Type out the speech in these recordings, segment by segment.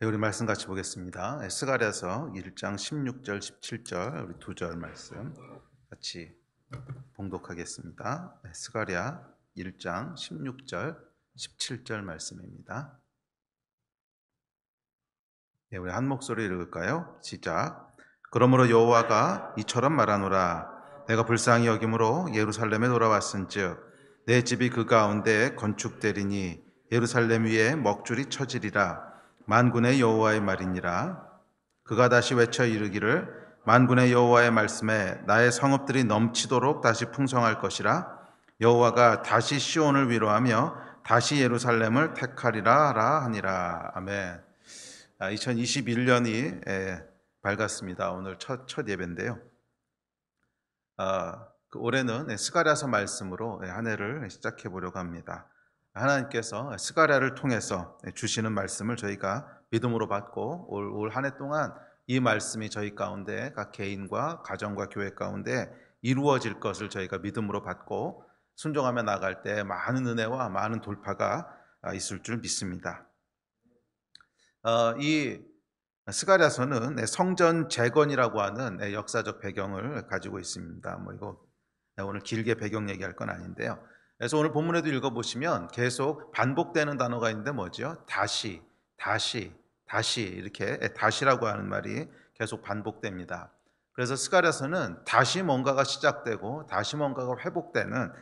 네, 우리 말씀 같이 보겠습니다. 스가랴서 1장 16절, 17절 우리 두 절 말씀 같이 봉독하겠습니다. 스가랴 1장 16절, 17절 말씀입니다. 네, 우리 한 목소리 읽을까요? 시작. 그러므로 여호와가 이처럼 말하노라. 내가 불쌍히 여김으로 예루살렘에 돌아왔은즉 내 집이 그 가운데 건축되리니 예루살렘 위에 먹줄이 쳐지리라. 만군의 여호와의 말이니라. 그가 다시 외쳐 이르기를 만군의 여호와의 말씀에 나의 성읍들이 넘치도록 다시 풍성할 것이라. 여호와가 다시 시온을 위로하며 다시 예루살렘을 택하리라 하니라. 아멘. 2021년이 밝았습니다. 오늘 첫 예배인데요. 올해는 스가랴서 말씀으로 한 해를 시작해 보려고 합니다. 하나님께서 스가랴를 통해서 주시는 말씀을 저희가 믿음으로 받고 올 한 해 동안 이 말씀이 저희 가운데 각 개인과 가정과 교회 가운데 이루어질 것을 저희가 믿음으로 받고 순종하며 나갈 때 많은 은혜와 많은 돌파가 있을 줄 믿습니다. 이 스가랴서는 성전 재건이라고 하는 역사적 배경을 가지고 있습니다. 이거 오늘 길게 배경 얘기할 건 아닌데요. 그래서 오늘 본문에도 읽어보시면 계속 반복되는 단어가 있는데 뭐죠? 다시 이렇게 다시라고 하는 말이 계속 반복됩니다. 그래서 스가랴서는 다시 뭔가가 시작되고 다시 뭔가가 회복되는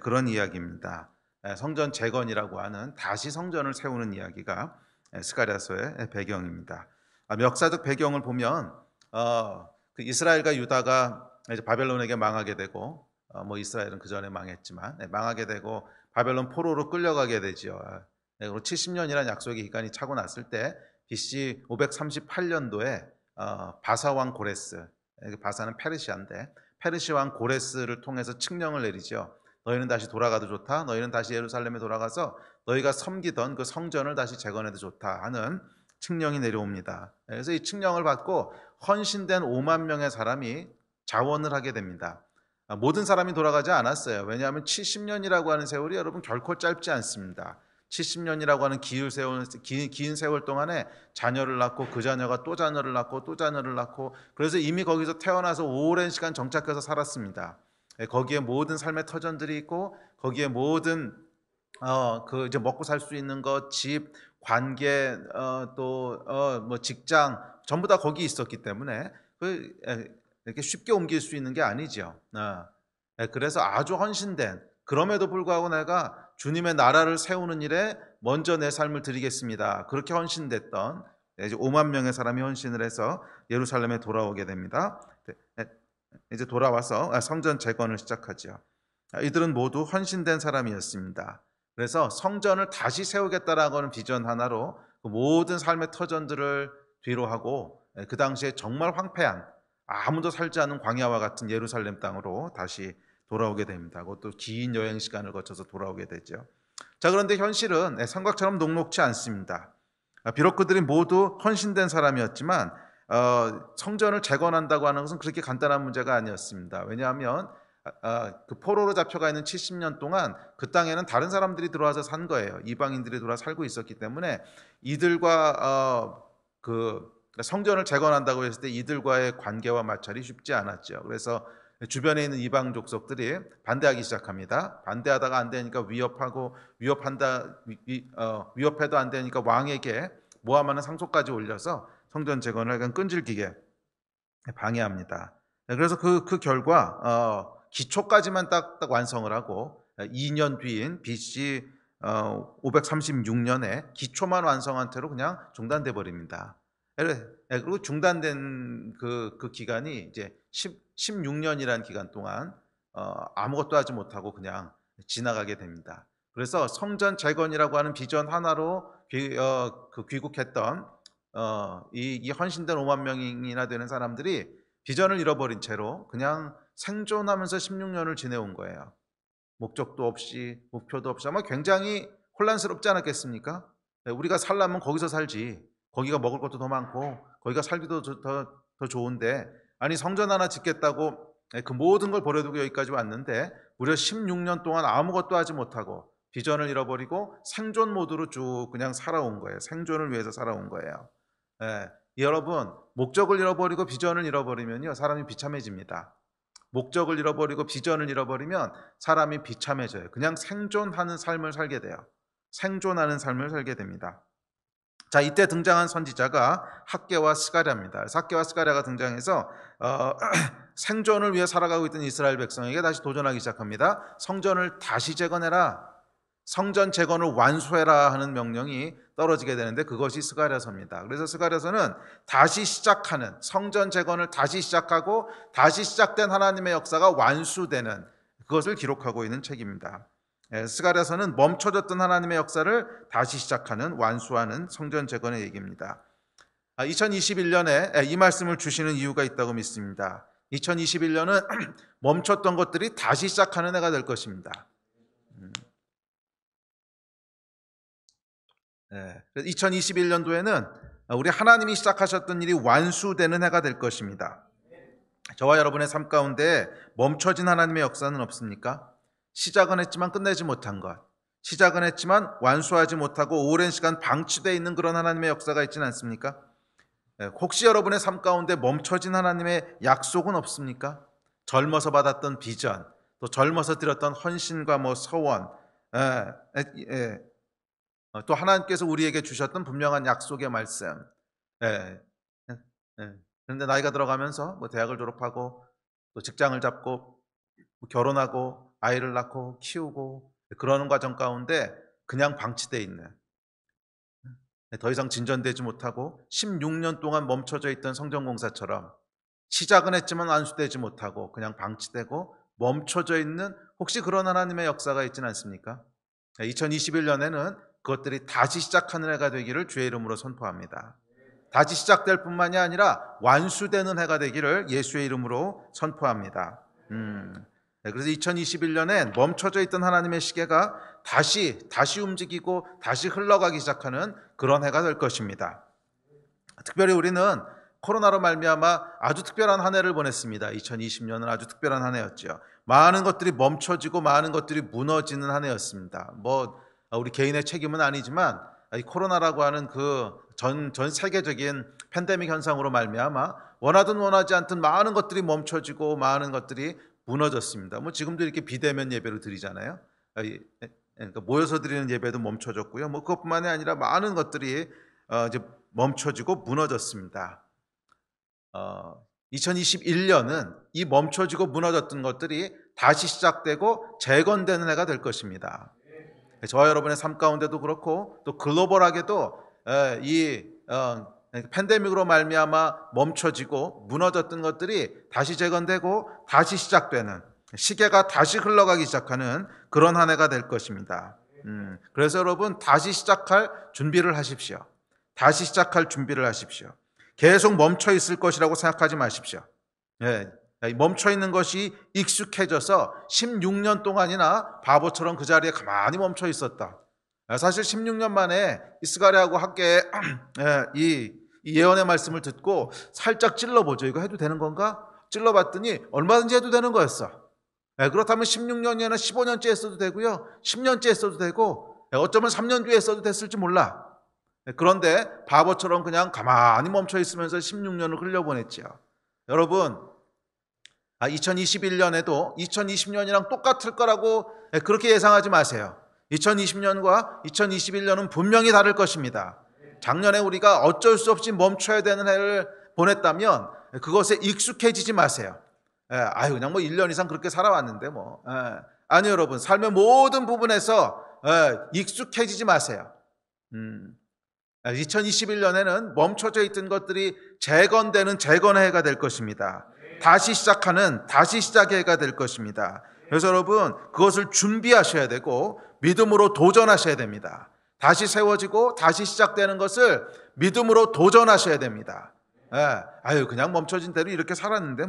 그런 이야기입니다. 성전 재건이라고 하는 다시 성전을 세우는 이야기가 스가랴서의 배경입니다. 역사적 배경을 보면 이스라엘과 유다가 이제 바벨론에게 망하게 되고 이스라엘은 그 전에 망했지만 망하게 되고 바벨론 포로로 끌려가게 되죠. 그리고 70년이라는 약속의 기간이 차고 났을 때 BC 538년도에 바사 왕 고레스, 바사는 페르시아인데 페르시 왕 고레스를 통해서 칙령을 내리죠. 너희는 다시 돌아가도 좋다. 너희는 다시 예루살렘에 돌아가서 너희가 섬기던 그 성전을 다시 재건해도 좋다 하는 칙령이 내려옵니다. 그래서 이 칙령을 받고 헌신된 5만 명의 사람이 자원을 하게 됩니다. 모든 사람이 돌아가지 않았어요. 왜냐하면 70년이라고 하는 세월이 여러분 결코 짧지 않습니다. 70년이라고 하는 긴 세월 동안에 자녀를 낳고 그 자녀가 또 자녀를 낳고 또 자녀를 낳고 그래서 이미 거기서 태어나서 오랜 시간 정착해서 살았습니다. 거기에 모든 삶의 터전들이 있고 거기에 모든 그 이제 먹고 살 수 있는 것, 집, 관계, 뭐 직장 전부 다 거기 있었기 때문에 이렇게 쉽게 옮길 수 있는 게 아니죠. 그래서 아주 헌신된 그럼에도 불구하고 내가 주님의 나라를 세우는 일에 먼저 내 삶을 드리겠습니다. 그렇게 헌신됐던 이제 5만 명의 사람이 헌신을 해서 예루살렘에 돌아오게 됩니다. 이제 돌아와서 성전 재건을 시작하죠. 이들은 모두 헌신된 사람이었습니다. 그래서 성전을 다시 세우겠다라고 하는 비전 하나로 그 모든 삶의 터전들을 뒤로 하고 그 당시에 정말 황폐한 아무도 살지 않은 광야와 같은 예루살렘 땅으로 다시 돌아오게 됩니다. 그것도 긴 여행 시간을 거쳐서 돌아오게 되죠. 자, 그런데 현실은 생각처럼 녹록지 않습니다. 비록 그들이 모두 헌신된 사람이었지만 성전을 재건한다고 하는 것은 그렇게 간단한 문제가 아니었습니다. 왜냐하면 그 포로로 잡혀가 있는 70년 동안 그 땅에는 다른 사람들이 들어와서 산 거예요. 이방인들이 들어와 살고 있었기 때문에 이들과 그 성전을 재건한다고 했을 때 이들과의 관계와 마찰이 쉽지 않았죠. 그래서 주변에 있는 이방 족속들이 반대하기 시작합니다. 반대하다가 안 되니까 위협하고 위협해도 안 되니까 왕에게 모함하는 상소까지 올려서 성전 재건을 약간 끈질기게 방해합니다. 그래서 그 결과 기초까지만 딱 완성을 하고 2년 뒤인 BC 536년에 기초만 완성한 채로 그냥 중단돼 버립니다. 그리고 중단된 그 기간이 이제 16년이라는 기간 동안 아무것도 하지 못하고 그냥 지나가게 됩니다. 그래서 성전 재건이라고 하는 비전 하나로 귀국했던 이 헌신된 5만 명이나 되는 사람들이 비전을 잃어버린 채로 그냥 생존하면서 16년을 지내온 거예요. 목적도 없이 목표도 없이 아마 굉장히 혼란스럽지 않았겠습니까? 우리가 살려면 거기서 살지. 거기가 먹을 것도 더 많고 거기가 살기도 더 좋은데 아니 성전 하나 짓겠다고 그 모든 걸 버려두고 여기까지 왔는데 무려 16년 동안 아무것도 하지 못하고 비전을 잃어버리고 생존 모드로 쭉 그냥 살아온 거예요. 생존을 위해서 살아온 거예요. 예, 여러분 목적을 잃어버리고 비전을 잃어버리면요 사람이 비참해집니다. 목적을 잃어버리고 비전을 잃어버리면 사람이 비참해져요. 그냥 생존하는 삶을 살게 돼요. 생존하는 삶을 살게 됩니다. 자, 이때 등장한 선지자가 학개와 스가랴입니다. 학개와 스가랴가 등장해서 생존을 위해 살아가고 있던 이스라엘 백성에게 다시 도전하기 시작합니다. 성전을 다시 재건해라, 성전 재건을 완수해라 하는 명령이 떨어지게 되는데 그것이 스가랴서입니다. 그래서 스가랴서는 다시 시작하는, 성전 재건을 다시 시작하고 다시 시작된 하나님의 역사가 완수되는 그것을 기록하고 있는 책입니다. 스가랴서는 멈춰졌던 하나님의 역사를 다시 시작하는, 완수하는 성전 재건의 얘기입니다. 2021년에 이 말씀을 주시는 이유가 있다고 믿습니다. 2021년은 멈췄던 것들이 다시 시작하는 해가 될 것입니다. 2021년도에는 우리 하나님이 시작하셨던 일이 완수되는 해가 될 것입니다. 저와 여러분의 삶 가운데 멈춰진 하나님의 역사는 없습니까? 시작은 했지만 끝내지 못한 것, 시작은 했지만 완수하지 못하고 오랜 시간 방치되어 있는 그런 하나님의 역사가 있지는 않습니까? 혹시 여러분의 삶 가운데 멈춰진 하나님의 약속은 없습니까? 젊어서 받았던 비전, 또 젊어서 드렸던 헌신과 소원, 또 하나님께서 우리에게 주셨던 분명한 약속의 말씀. 그런데 나이가 들어가면서 대학을 졸업하고 또 직장을 잡고 결혼하고 아이를 낳고 키우고 그러는 과정 가운데 그냥 방치되어 있는, 더 이상 진전되지 못하고 16년 동안 멈춰져 있던 성전공사처럼 시작은 했지만 완수되지 못하고 그냥 방치되고 멈춰져 있는 혹시 그런 하나님의 역사가 있지는 않습니까? 2021년에는 그것들이 다시 시작하는 해가 되기를 주의 이름으로 선포합니다. 다시 시작될 뿐만이 아니라 완수되는 해가 되기를 예수의 이름으로 선포합니다. 그래서 2021년엔 멈춰져 있던 하나님의 시계가 다시 움직이고 다시 흘러가기 시작하는 그런 해가 될 것입니다. 특별히 우리는 코로나로 말미암아 아주 특별한 한 해를 보냈습니다. 2020년은 아주 특별한 한 해였죠. 많은 것들이 멈춰지고 많은 것들이 무너지는 한 해였습니다. 우리 개인의 책임은 아니지만 이 코로나라고 하는 그 전 세계적인 팬데믹 현상으로 말미암아 원하든 원하지 않든 많은 것들이 멈춰지고 많은 것들이 무너졌습니다. 지금도 이렇게 비대면 예배를 드리잖아요. 그러니까 모여서 드리는 예배도 멈춰졌고요. 그것뿐만이 아니라 많은 것들이 이제 멈춰지고 무너졌습니다. 2021년은 이 멈춰지고 무너졌던 것들이 다시 시작되고 재건되는 해가 될 것입니다. 저와 여러분의 삶 가운데도 그렇고 또 글로벌하게도 이 팬데믹으로 말미암아 멈춰지고 무너졌던 것들이 다시 재건되고 다시 시작되는, 시계가 다시 흘러가기 시작하는 그런 한 해가 될 것입니다. 그래서 여러분 다시 시작할 준비를 하십시오. 다시 시작할 준비를 하십시오. 계속 멈춰 있을 것이라고 생각하지 마십시오. 멈춰 있는 것이 익숙해져서 16년 동안이나 바보처럼 그 자리에 가만히 멈춰 있었다. 사실 16년 만에 스가랴하고 학개의 이 예언의 말씀을 듣고 살짝 찔러보죠. 이거 해도 되는 건가? 찔러봤더니 얼마든지 해도 되는 거였어. 그렇다면 16년이나 15년째 했어도 되고요, 10년째 했어도 되고 어쩌면 3년 뒤에 했어도 됐을지 몰라. 그런데 바보처럼 그냥 가만히 멈춰 있으면서 16년을 흘려보냈죠. 여러분 2021년에도 2020년이랑 똑같을 거라고 그렇게 예상하지 마세요. 2020년과 2021년은 분명히 다를 것입니다. 작년에 우리가 어쩔 수 없이 멈춰야 되는 해를 보냈다면 그것에 익숙해지지 마세요. 그냥 1년 이상 그렇게 살아왔는데 아니 여러분, 삶의 모든 부분에서 익숙해지지 마세요. 2021년에는 멈춰져 있던 것들이 재건되는 재건의 해가 될 것입니다. 다시 시작하는, 다시 시작의 해가 될 것입니다. 그래서 여러분 그것을 준비하셔야 되고 믿음으로 도전하셔야 됩니다. 다시 세워지고 다시 시작되는 것을 믿음으로 도전하셔야 됩니다. 그냥 멈춰진 대로 이렇게 살았는데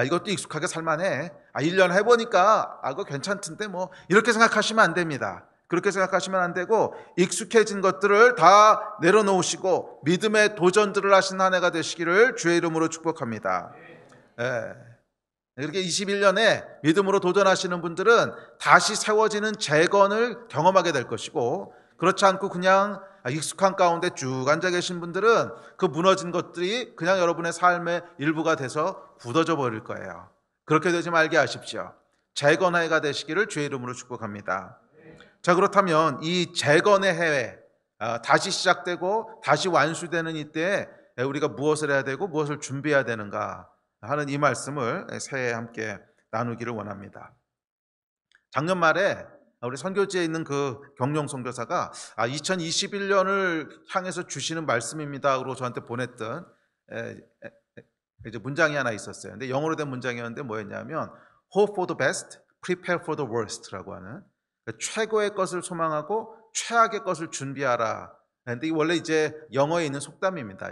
이것도 익숙하게 살만해. 1년 해보니까 그거 괜찮던데 이렇게 생각하시면 안 됩니다. 그렇게 생각하시면 안 되고 익숙해진 것들을 다 내려놓으시고 믿음의 도전들을 하신 한 해가 되시기를 주의 이름으로 축복합니다. 이렇게 21년에 믿음으로 도전하시는 분들은 다시 세워지는 재건을 경험하게 될 것이고, 그렇지 않고 그냥 익숙한 가운데 쭉 앉아 계신 분들은 그 무너진 것들이 그냥 여러분의 삶의 일부가 돼서 굳어져 버릴 거예요. 그렇게 되지 말게 하십시오. 재건의 해가 되시기를 주의 이름으로 축복합니다. 자, 그렇다면 이 재건의 해에 다시 시작되고 다시 완수되는 이때에 우리가 무엇을 해야 되고 무엇을 준비해야 되는가 하는 이 말씀을 새해에 함께 나누기를 원합니다. 작년 말에 우리 선교지에 있는 그 경영 선교사가 2021년을 향해서 주시는 말씀입니다로 저한테 보냈던 이제 문장이 하나 있었어요. 근데 영어로 된 문장이었는데 뭐였냐면 Hope for the best, prepare for the worst라고 하는, 최고의 것을 소망하고 최악의 것을 준비하라. 근데 원래 이제 영어에 있는 속담입니다.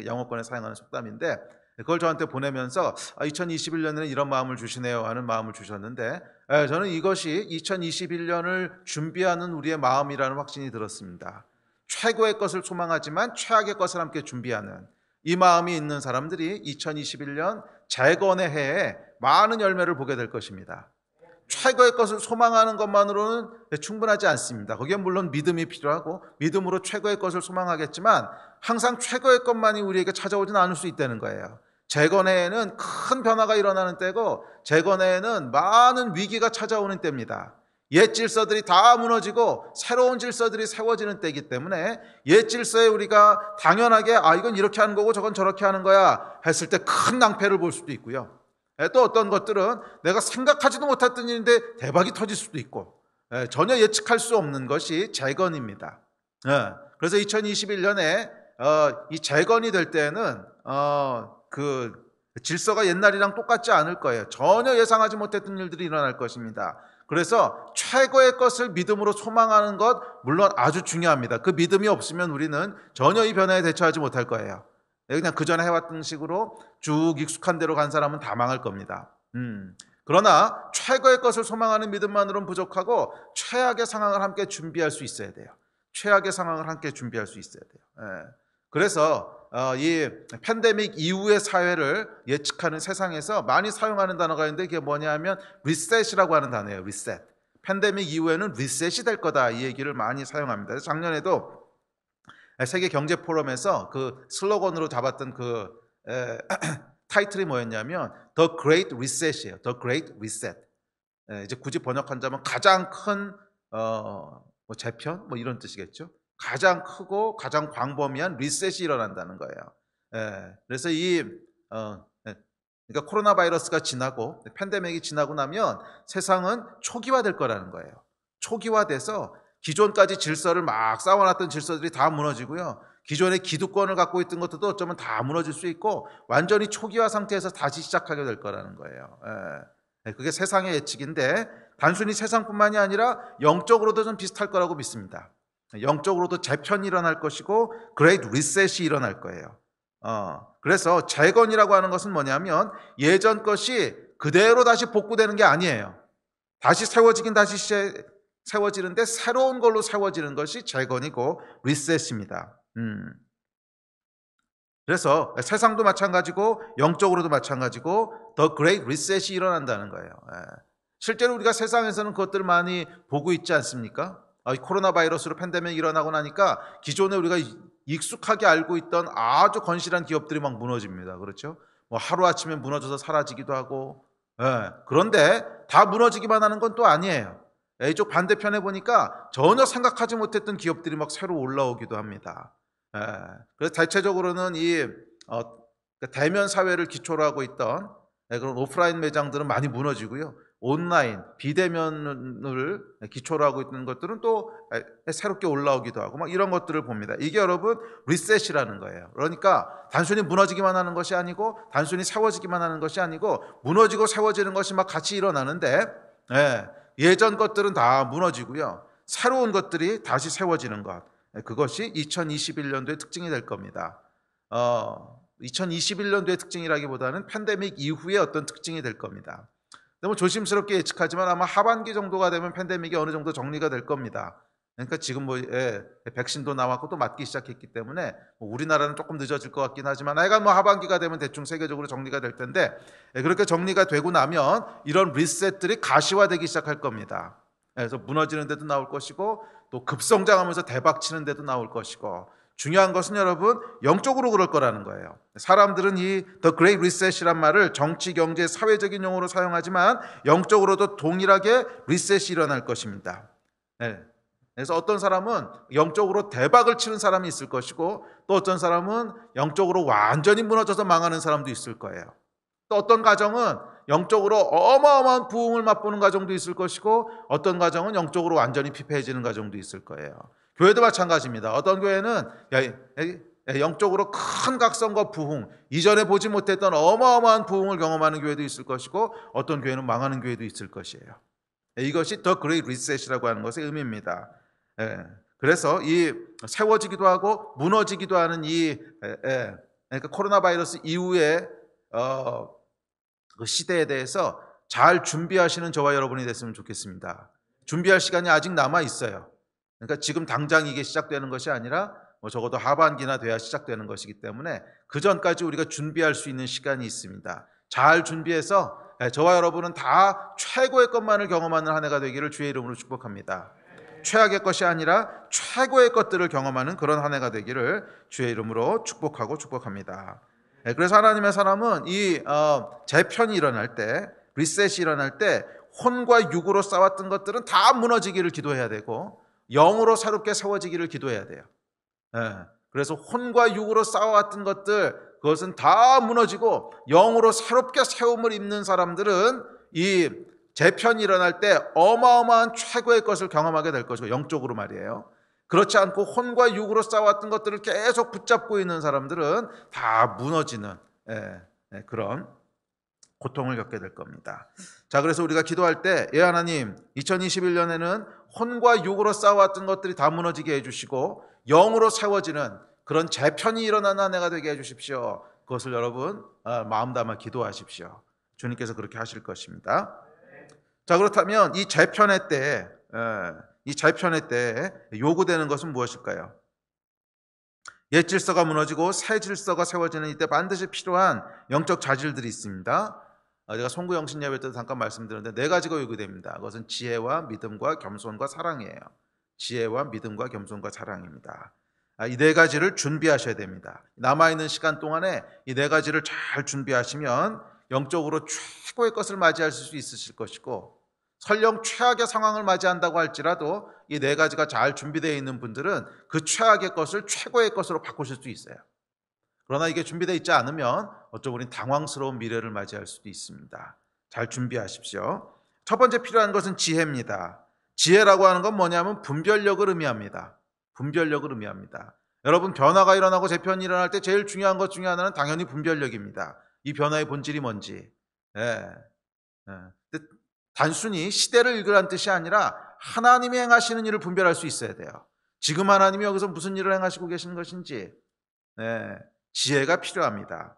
영어권에 사용하는 속담인데 그걸 저한테 보내면서 2021년에는 이런 마음을 주시네요 하는 마음을 주셨는데, 저는 이것이 2021년을 준비하는 우리의 마음이라는 확신이 들었습니다. 최고의 것을 소망하지만 최악의 것을 함께 준비하는 이 마음이 있는 사람들이 2021년 재건의 해에 많은 열매를 보게 될 것입니다. 최고의 것을 소망하는 것만으로는 충분하지 않습니다. 거기에 물론 믿음이 필요하고 믿음으로 최고의 것을 소망하겠지만 항상 최고의 것만이 우리에게 찾아오지는 않을 수 있다는 거예요. 재건해에는 큰 변화가 일어나는 때고 재건해에는 많은 위기가 찾아오는 때입니다. 옛 질서들이 다 무너지고 새로운 질서들이 세워지는 때이기 때문에 옛 질서에 우리가 당연하게 이건 이렇게 하는 거고 저건 저렇게 하는 거야 했을 때 큰 낭패를 볼 수도 있고요. 또 어떤 것들은 내가 생각하지도 못했던 일인데 대박이 터질 수도 있고 전혀 예측할 수 없는 것이 재건입니다. 그래서 2021년에 이 재건이 될 때는 그 질서가 옛날이랑 똑같지 않을 거예요. 전혀 예상하지 못했던 일들이 일어날 것입니다. 그래서 최고의 것을 믿음으로 소망하는 것 물론 아주 중요합니다. 그 믿음이 없으면 우리는 전혀 이 변화에 대처하지 못할 거예요. 그냥 그전에 해왔던 식으로 쭉 익숙한 대로 간 사람은 다 망할 겁니다. 그러나 최고의 것을 소망하는 믿음만으로는 부족하고 최악의 상황을 함께 준비할 수 있어야 돼요. 최악의 상황을 함께 준비할 수 있어야 돼요. 그래서 이 팬데믹 이후의 사회를 예측하는 세상에서 많이 사용하는 단어가 있는데 그게 뭐냐면 리셋이라고 하는 단어예요. 리셋. 팬데믹 이후에는 리셋이 될 거다 이 얘기를 많이 사용합니다. 그래서 작년에도 세계 경제 포럼에서 그 슬로건으로 잡았던 그 타이틀이 뭐였냐면 The Great Reset이에요. The Great Reset. 이제 굳이 번역한다면 가장 큰 뭐 재편 뭐 이런 뜻이겠죠. 가장 크고 가장 광범위한 리셋이 일어난다는 거예요. 그래서 그러니까 코로나 바이러스가 지나고 팬데믹이 지나고 나면 세상은 초기화될 거라는 거예요. 초기화돼서 기존까지 질서를 막 쌓아놨던 질서들이 다 무너지고요. 기존의 기득권을 갖고 있던 것들도 어쩌면 다 무너질 수 있고 완전히 초기화 상태에서 다시 시작하게 될 거라는 거예요. 그게 세상의 예측인데 단순히 세상뿐만이 아니라 영적으로도 좀 비슷할 거라고 믿습니다. 영적으로도 재편이 일어날 것이고 그레이트 리셋이 일어날 거예요. 그래서 재건이라고 하는 것은 뭐냐면 예전 것이 그대로 다시 복구되는 게 아니에요. 다시 세워지긴 다시 세워지는데 새로운 걸로 세워지는 것이 재건이고 리셋입니다. 그래서 세상도 마찬가지고 영적으로도 마찬가지고 더 그레이트 리셋이 일어난다는 거예요. 실제로 우리가 세상에서는 그것들을 많이 보고 있지 않습니까? 코로나 바이러스로 팬데믹이 일어나고 나니까 기존에 우리가 익숙하게 알고 있던 아주 건실한 기업들이 막 무너집니다. 그렇죠? 뭐 하루아침에 무너져서 사라지기도 하고. 그런데 다 무너지기만 하는 건 또 아니에요. 이쪽 반대편에 보니까 전혀 생각하지 못했던 기업들이 막 새로 올라오기도 합니다. 그래서 대체적으로는 이 대면 사회를 기초로 하고 있던 그런 오프라인 매장들은 많이 무너지고요. 온라인, 비대면을 기초로 하고 있는 것들은 또 새롭게 올라오기도 하고 막 이런 것들을 봅니다. 이게 여러분 리셋이라는 거예요. 그러니까 단순히 무너지기만 하는 것이 아니고 단순히 세워지기만 하는 것이 아니고 무너지고 세워지는 것이 막 같이 일어나는데 예전 것들은 다 무너지고요. 새로운 것들이 다시 세워지는 것. 그것이 2021년도의 특징이 될 겁니다. 2021년도의 특징이라기보다는 팬데믹 이후의 어떤 특징이 될 겁니다. 너무 조심스럽게 예측하지만 아마 하반기 정도가 되면 팬데믹이 어느 정도 정리가 될 겁니다. 그러니까 지금 백신도 나왔고 또 맞기 시작했기 때문에 우리나라는 조금 늦어질 것 같긴 하지만 하여간 하반기가 되면 대충 세계적으로 정리가 될 텐데 그렇게 정리가 되고 나면 이런 리셋들이 가시화되기 시작할 겁니다. 그래서 무너지는 데도 나올 것이고 또 급성장하면서 대박 치는 데도 나올 것이고, 중요한 것은 여러분 영적으로 그럴 거라는 거예요. 사람들은 이 The Great Reset이란 말을 정치, 경제, 사회적인 용어로 사용하지만 영적으로도 동일하게 리셋이 일어날 것입니다. 네. 그래서 어떤 사람은 영적으로 대박을 치는 사람이 있을 것이고, 또 어떤 사람은 영적으로 완전히 무너져서 망하는 사람도 있을 거예요. 또 어떤 가정은 영적으로 어마어마한 부흥을 맛보는 가정도 있을 것이고, 어떤 가정은 영적으로 완전히 피폐해지는 가정도 있을 거예요. 교회도 마찬가지입니다. 어떤 교회는 영적으로 큰 각성과 부흥, 이전에 보지 못했던 어마어마한 부흥을 경험하는 교회도 있을 것이고, 어떤 교회는 망하는 교회도 있을 것이에요. 이것이 더 그레이트 리셋이라고 하는 것의 의미입니다. 그래서 이 세워지기도 하고 무너지기도 하는 그러니까 코로나 바이러스 이후에 그 시대에 대해서 잘 준비하시는 저와 여러분이 됐으면 좋겠습니다. 준비할 시간이 아직 남아 있어요. 그러니까 지금 당장 이게 시작되는 것이 아니라 적어도 하반기나 돼야 시작되는 것이기 때문에 그 전까지 우리가 준비할 수 있는 시간이 있습니다. 잘 준비해서 저와 여러분은 다 최고의 것만을 경험하는 한 해가 되기를 주의 이름으로 축복합니다. 최악의 것이 아니라 최고의 것들을 경험하는 그런 한 해가 되기를 주의 이름으로 축복합니다. 그래서 하나님의 사람은 이 재편이 일어날 때, 리셋이 일어날 때 혼과 육으로 싸웠던 것들은 다 무너지기를 기도해야 되고, 영으로 새롭게 세워지기를 기도해야 돼요. 그래서 혼과 육으로 싸워왔던 것들, 그것은 다 무너지고 영으로 새롭게 세움을 입는 사람들은 이 재편이 일어날 때 어마어마한 최고의 것을 경험하게 될 것이고, 영적으로 말이에요. 그렇지 않고 혼과 육으로 싸웠던 것들을 계속 붙잡고 있는 사람들은 다 무너지는 그런 고통을 겪게 될 겁니다. 자, 그래서 우리가 기도할 때, 하나님 2021년에는 혼과 육으로 싸워왔던 것들이 다 무너지게 해주시고 영으로 세워지는 그런 재편이 일어나는 한 해가 되게 해주십시오. 그것을 여러분 마음 담아 기도하십시오. 주님께서 그렇게 하실 것입니다. 자, 그렇다면 이 재편의 때 요구되는 것은 무엇일까요? 옛 질서가 무너지고 새 질서가 세워지는 이때 반드시 필요한 영적 자질들이 있습니다. 제가 송구 영신 예배 때도 잠깐 말씀드렸는데 4가지가 요구됩니다. 그것은 지혜와 믿음과 겸손과 사랑이에요. 지혜와 믿음과 겸손과 사랑입니다. 이 4가지를 준비하셔야 됩니다. 남아있는 시간 동안에 이 4가지를 잘 준비하시면 영적으로 최고의 것을 맞이할 수 있으실 것이고, 설령 최악의 상황을 맞이한다고 할지라도 이 4가지가 잘 준비되어 있는 분들은 그 최악의 것을 최고의 것으로 바꾸실 수 있어요. 그러나 이게 준비되어 있지 않으면 어쩌면 우린 당황스러운 미래를 맞이할 수도 있습니다. 잘 준비하십시오. 첫 번째 필요한 것은 지혜입니다. 지혜라고 하는 건 뭐냐면 분별력을 의미합니다. 분별력을 의미합니다. 여러분, 변화가 일어나고 재편이 일어날 때 제일 중요한 것 중에 하나는 당연히 분별력입니다. 이 변화의 본질이 뭔지. 단순히 시대를 읽으라는 뜻이 아니라 하나님이 행하시는 일을 분별할 수 있어야 돼요. 지금 하나님이 여기서 무슨 일을 행하시고 계시는 것인지 지혜가 필요합니다.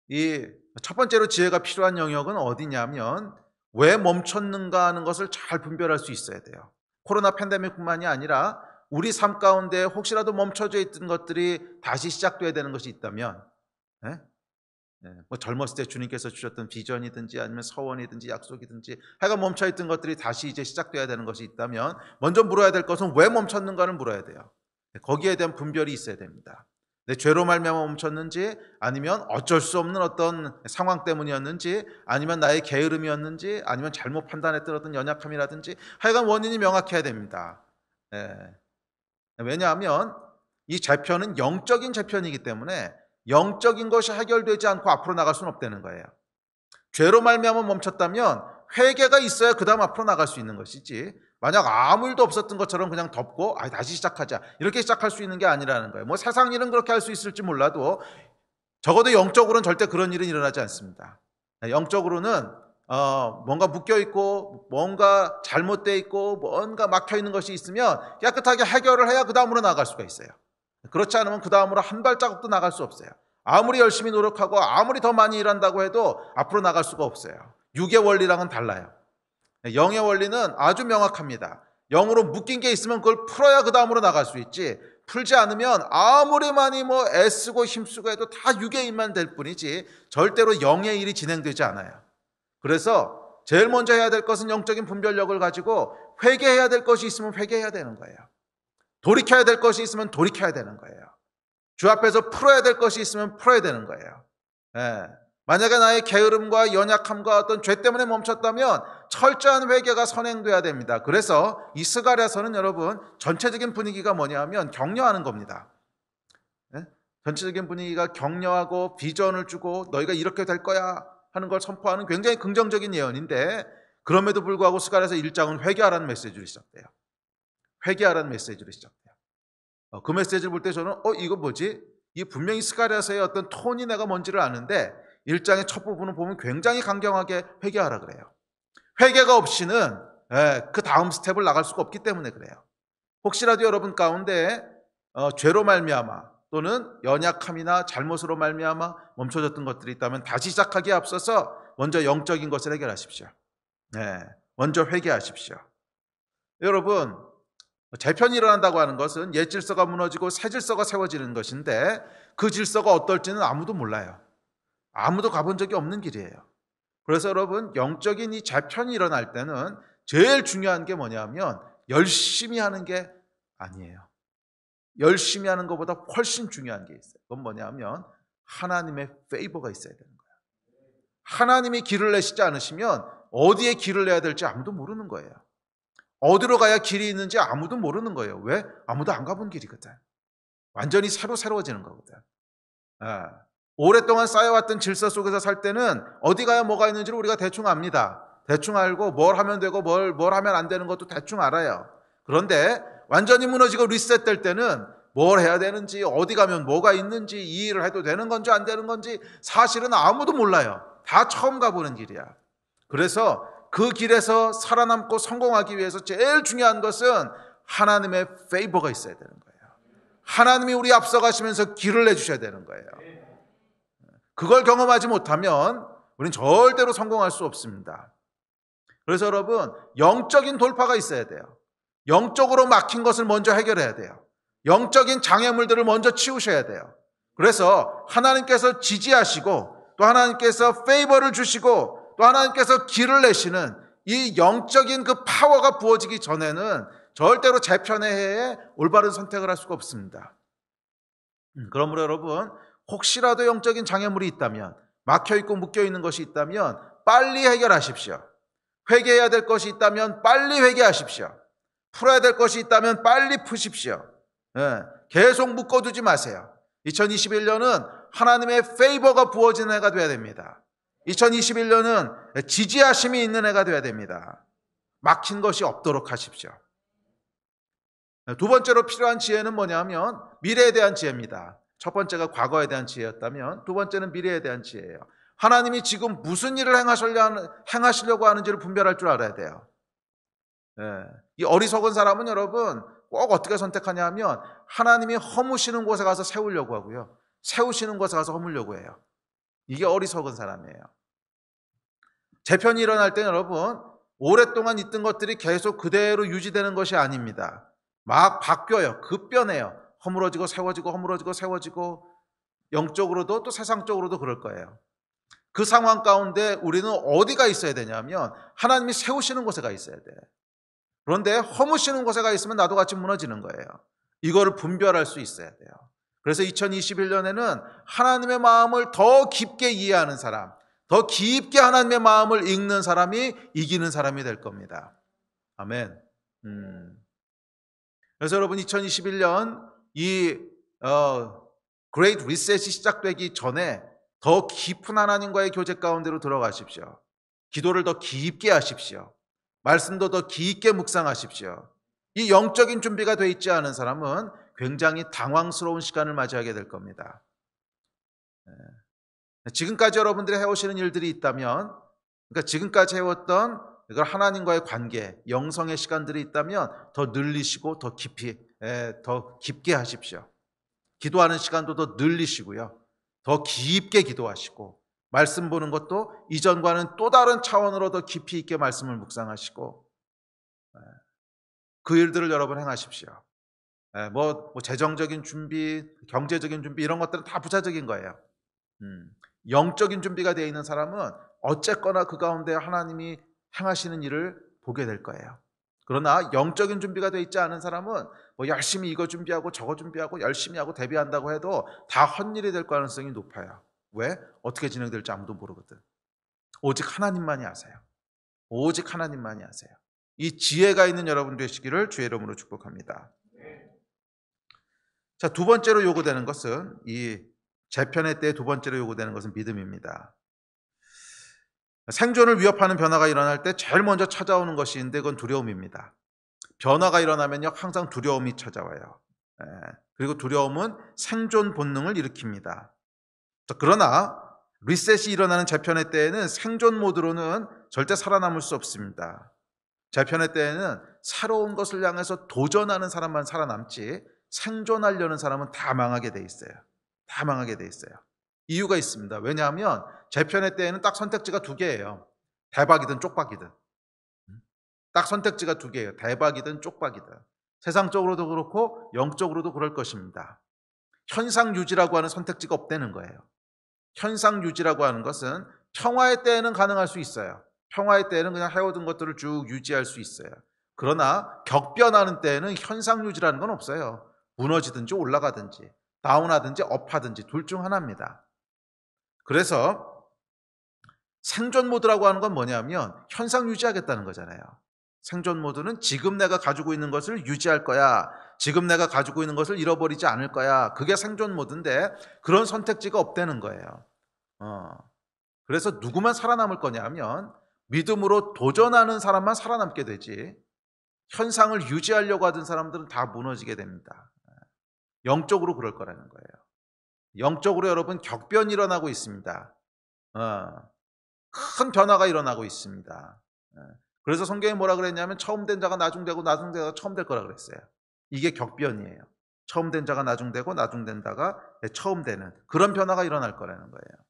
이 첫 번째로 지혜가 필요한 영역은 어디냐면 왜 멈췄는가 하는 것을 잘 분별할 수 있어야 돼요. 코로나 팬데믹뿐만이 아니라 우리 삶 가운데 혹시라도 멈춰져 있던 것들이 다시 시작돼야 되는 것이 있다면, 뭐 젊었을 때 주님께서 주셨던 비전이든지 아니면 서원이든지 약속이든지 하여간 멈춰있던 것들이 다시 이제 시작돼야 되는 것이 있다면 먼저 물어야 될 것은 왜 멈췄는가를 물어야 돼요. 거기에 대한 분별이 있어야 됩니다. 내 죄로 말미암아 멈췄는지, 아니면 어쩔 수 없는 어떤 상황 때문이었는지, 아니면 나의 게으름이었는지, 아니면 잘못 판단했던 어떤 연약함이라든지 하여간 원인이 명확해야 됩니다. 왜냐하면 이 재편은 영적인 재편이기 때문에 영적인 것이 해결되지 않고 앞으로 나갈 수는 없다는 거예요. 죄로 말미암아 멈췄다면 회개가 있어야 그 다음 앞으로 나갈 수 있는 것이지, 만약 아무 일도 없었던 것처럼 그냥 덮고 다시 시작하자 이렇게 시작할 수 있는 게 아니라는 거예요. 뭐 세상 일은 그렇게 할 수 있을지 몰라도 적어도 영적으로는 절대 그런 일은 일어나지 않습니다. 영적으로는 뭔가 묶여있고 뭔가 잘못되어 있고 뭔가 막혀있는 것이 있으면 깨끗하게 해결을 해야 그 다음으로 나갈 수가 있어요. 그렇지 않으면 그 다음으로 한 발자국도 나갈 수 없어요. 아무리 열심히 노력하고 아무리 더 많이 일한다고 해도 앞으로 나갈 수가 없어요. 육의 원리랑은 달라요. 영의 원리는 아주 명확합니다. 영으로 묶인 게 있으면 그걸 풀어야 그 다음으로 나갈 수 있지, 풀지 않으면 아무리 많이 애쓰고 힘쓰고 해도 다 육의 일만 될 뿐이지 절대로 영의 일이 진행되지 않아요. 그래서 제일 먼저 해야 될 것은 영적인 분별력을 가지고 회개해야 될 것이 있으면 회개해야 되는 거예요. 돌이켜야 될 것이 있으면 돌이켜야 되는 거예요. 주 앞에서 풀어야 될 것이 있으면 풀어야 되는 거예요. 예. 만약에 나의 게으름과 연약함과 어떤 죄 때문에 멈췄다면 철저한 회개가 선행돼야 됩니다. 그래서 이 스가랴서는 여러분 전체적인 분위기가 뭐냐면 격려하는 겁니다. 예? 전체적인 분위기가 격려하고 비전을 주고 너희가 이렇게 될 거야 하는 걸 선포하는 굉장히 긍정적인 예언인데, 그럼에도 불구하고 스가랴서 1장은 회개하라는 메시지로 시작돼요. 회개하라는 메시지로 시작돼요. 그 메시지를 볼 때 저는 이거 뭐지? 이 분명히 스가랴서의 어떤 톤이 내가 뭔지를 아는데 1장의 첫 부분을 보면 굉장히 강경하게 회개하라 그래요. 회개가 없이는 그 다음 스텝을 나갈 수가 없기 때문에 그래요. 혹시라도 여러분 가운데 죄로 말미암아 또는 연약함이나 잘못으로 말미암아 멈춰졌던 것들이 있다면 다시 시작하기에 앞서서 먼저 영적인 것을 해결하십시오. 먼저 회개하십시오. 여러분, 재편이 일어난다고 하는 것은 옛 질서가 무너지고 새 질서가 세워지는 것인데 그 질서가 어떨지는 아무도 몰라요. 아무도 가본 적이 없는 길이에요. 그래서 여러분, 영적인 이 재편이 일어날 때는 제일 중요한 게 뭐냐면 열심히 하는 게 아니에요. 열심히 하는 것보다 훨씬 중요한 게 있어요. 그건 뭐냐면 하나님의 페이버가 있어야 되는 거예요. 하나님이 길을 내시지 않으시면 어디에 길을 내야 될지 아무도 모르는 거예요. 어디로 가야 길이 있는지 아무도 모르는 거예요. 왜? 아무도 안 가본 길이거든. 완전히 새로워지는 거거든. 오랫동안 쌓여왔던 질서 속에서 살 때는 어디 가야 뭐가 있는지를 우리가 대충 압니다. 대충 알고 뭘 하면 되고 뭘 하면 안 되는 것도 대충 알아요. 그런데 완전히 무너지고 리셋될 때는 뭘 해야 되는지, 어디 가면 뭐가 있는지, 이 일을 해도 되는 건지 안 되는 건지 사실은 아무도 몰라요. 다 처음 가보는 길이야. 그래서 그 길에서 살아남고 성공하기 위해서 제일 중요한 것은 하나님의 페이버가 있어야 되는 거예요. 하나님이 우리 앞서가시면서 길을 내주셔야 되는 거예요. 그걸 경험하지 못하면 우리는 절대로 성공할 수 없습니다. 그래서 여러분, 영적인 돌파가 있어야 돼요. 영적으로 막힌 것을 먼저 해결해야 돼요. 영적인 장애물들을 먼저 치우셔야 돼요. 그래서 하나님께서 지지하시고 또 하나님께서 페이버를 주시고 또 하나님께서 길을 내시는 이 영적인 그 파워가 부어지기 전에는 절대로 재편의 해에 올바른 선택을 할 수가 없습니다. 그러므로 여러분, 혹시라도 영적인 장애물이 있다면, 막혀있고 묶여있는 것이 있다면 빨리 해결하십시오. 회개해야 될 것이 있다면 빨리 회개하십시오. 풀어야 될 것이 있다면 빨리 푸십시오. 계속 묶어두지 마세요. 2021년은 하나님의 페이버가 부어지는 해가 되어야 됩니다. 2021년은 지지하심이 있는 해가 되어야 됩니다. 막힌 것이 없도록 하십시오. 두 번째로 필요한 지혜는 뭐냐면 미래에 대한 지혜입니다. 첫 번째가 과거에 대한 지혜였다면 두 번째는 미래에 대한 지혜예요. 하나님이 지금 무슨 일을 행하시려고 하는지를 분별할 줄 알아야 돼요. 이 어리석은 사람은 여러분 꼭 어떻게 선택하냐 하면 하나님이 허무시는 곳에 가서 세우려고 하고요, 세우시는 곳에 가서 허물려고 해요. 이게 어리석은 사람이에요. 재편이 일어날 때 여러분, 오랫동안 있던 것들이 계속 그대로 유지되는 것이 아닙니다. 막 바뀌어요. 급변해요. 허물어지고 세워지고 허물어지고 세워지고, 영적으로도 또 세상적으로도 그럴 거예요. 그 상황 가운데 우리는 어디가 있어야 되냐면 하나님이 세우시는 곳에 가 있어야 돼. 그런데 허무시는 곳에 가 있으면 나도 같이 무너지는 거예요. 이거를 분별할 수 있어야 돼요. 그래서 2021년에는 하나님의 마음을 더 깊게 이해하는 사람, 더 깊게 하나님의 마음을 읽는 사람이 이기는 사람이 될 겁니다. 아멘. 그래서 여러분, 2021년 이 Great Reset이 시작되기 전에 더 깊은 하나님과의 교제 가운데로 들어가십시오. 기도를 더 깊게 하십시오. 말씀도 더 깊게 묵상하십시오. 이 영적인 준비가 되어 있지 않은 사람은 굉장히 당황스러운 시간을 맞이하게 될 겁니다. 지금까지 여러분들이 해오시는 일들이 있다면, 그러니까 지금까지 해왔던 이걸 하나님과의 관계, 영성의 시간들이 있다면 더 늘리시고 더 깊게 하십시오. 기도하는 시간도 더 늘리시고요, 더 깊게 기도하시고, 말씀 보는 것도 이전과는 또 다른 차원으로 더 깊이 있게 말씀을 묵상하시고, 그 일들을 여러분 행하십시오. 뭐 재정적인 준비, 경제적인 준비 이런 것들은 다 부차적인 거예요. 영적인 준비가 되어 있는 사람은 어쨌거나 그 가운데 하나님이 행하시는 일을 보게 될 거예요. 그러나 영적인 준비가 되어 있지 않은 사람은 뭐 열심히 이거 준비하고 저거 준비하고 열심히 하고 대비한다고 해도 다 헛일이 될 가능성이 높아요. 왜? 어떻게 진행될지 아무도 모르거든. 오직 하나님만이 아세요. 오직 하나님만이 아세요. 이 지혜가 있는 여러분 되시기를 주의 이름으로 축복합니다. 자, 두 번째로 요구되는 것은, 이 재편의 때 두 번째로 요구되는 것은 믿음입니다. 생존을 위협하는 변화가 일어날 때 제일 먼저 찾아오는 것이 있는데 그건 두려움입니다. 변화가 일어나면요 항상 두려움이 찾아와요. 그리고 두려움은 생존 본능을 일으킵니다. 그러나 리셋이 일어나는 재편의 때에는 생존 모드로는 절대 살아남을 수 없습니다. 재편의 때에는 새로운 것을 향해서 도전하는 사람만 살아남지 생존하려는 사람은 다 망하게 돼 있어요. 다 망하게 돼 있어요. 이유가 있습니다. 왜냐하면 재편의 때에는 딱 선택지가 두 개예요. 대박이든 쪽박이든. 딱 선택지가 두 개예요. 대박이든 쪽박이든. 세상적으로도 그렇고 영적으로도 그럴 것입니다. 현상 유지라고 하는 선택지가 없다는 거예요. 현상 유지라고 하는 것은 평화의 때에는 가능할 수 있어요. 평화의 때에는 그냥 해오던 것들을 쭉 유지할 수 있어요. 그러나 격변하는 때에는 현상 유지라는 건 없어요. 무너지든지 올라가든지 다운하든지 업하든지 둘 중 하나입니다. 그래서 생존 모드라고 하는 건 뭐냐면 현상 유지하겠다는 거잖아요. 생존 모드는 지금 내가 가지고 있는 것을 유지할 거야. 지금 내가 가지고 있는 것을 잃어버리지 않을 거야. 그게 생존 모드인데 그런 선택지가 없다는 거예요. 그래서 누구만 살아남을 거냐면 믿음으로 도전하는 사람만 살아남게 되지 현상을 유지하려고 하던 사람들은 다 무너지게 됩니다. 영적으로 그럴 거라는 거예요. 영적으로 여러분 격변이 일어나고 있습니다. 큰 변화가 일어나고 있습니다. 그래서 성경이 뭐라 그랬냐면 처음 된 자가 나중되고 나중된 자가 처음 될 거라 그랬어요. 이게 격변이에요. 처음 된 자가 나중되고 나중된 자가 처음 되는 그런 변화가 일어날 거라는 거예요.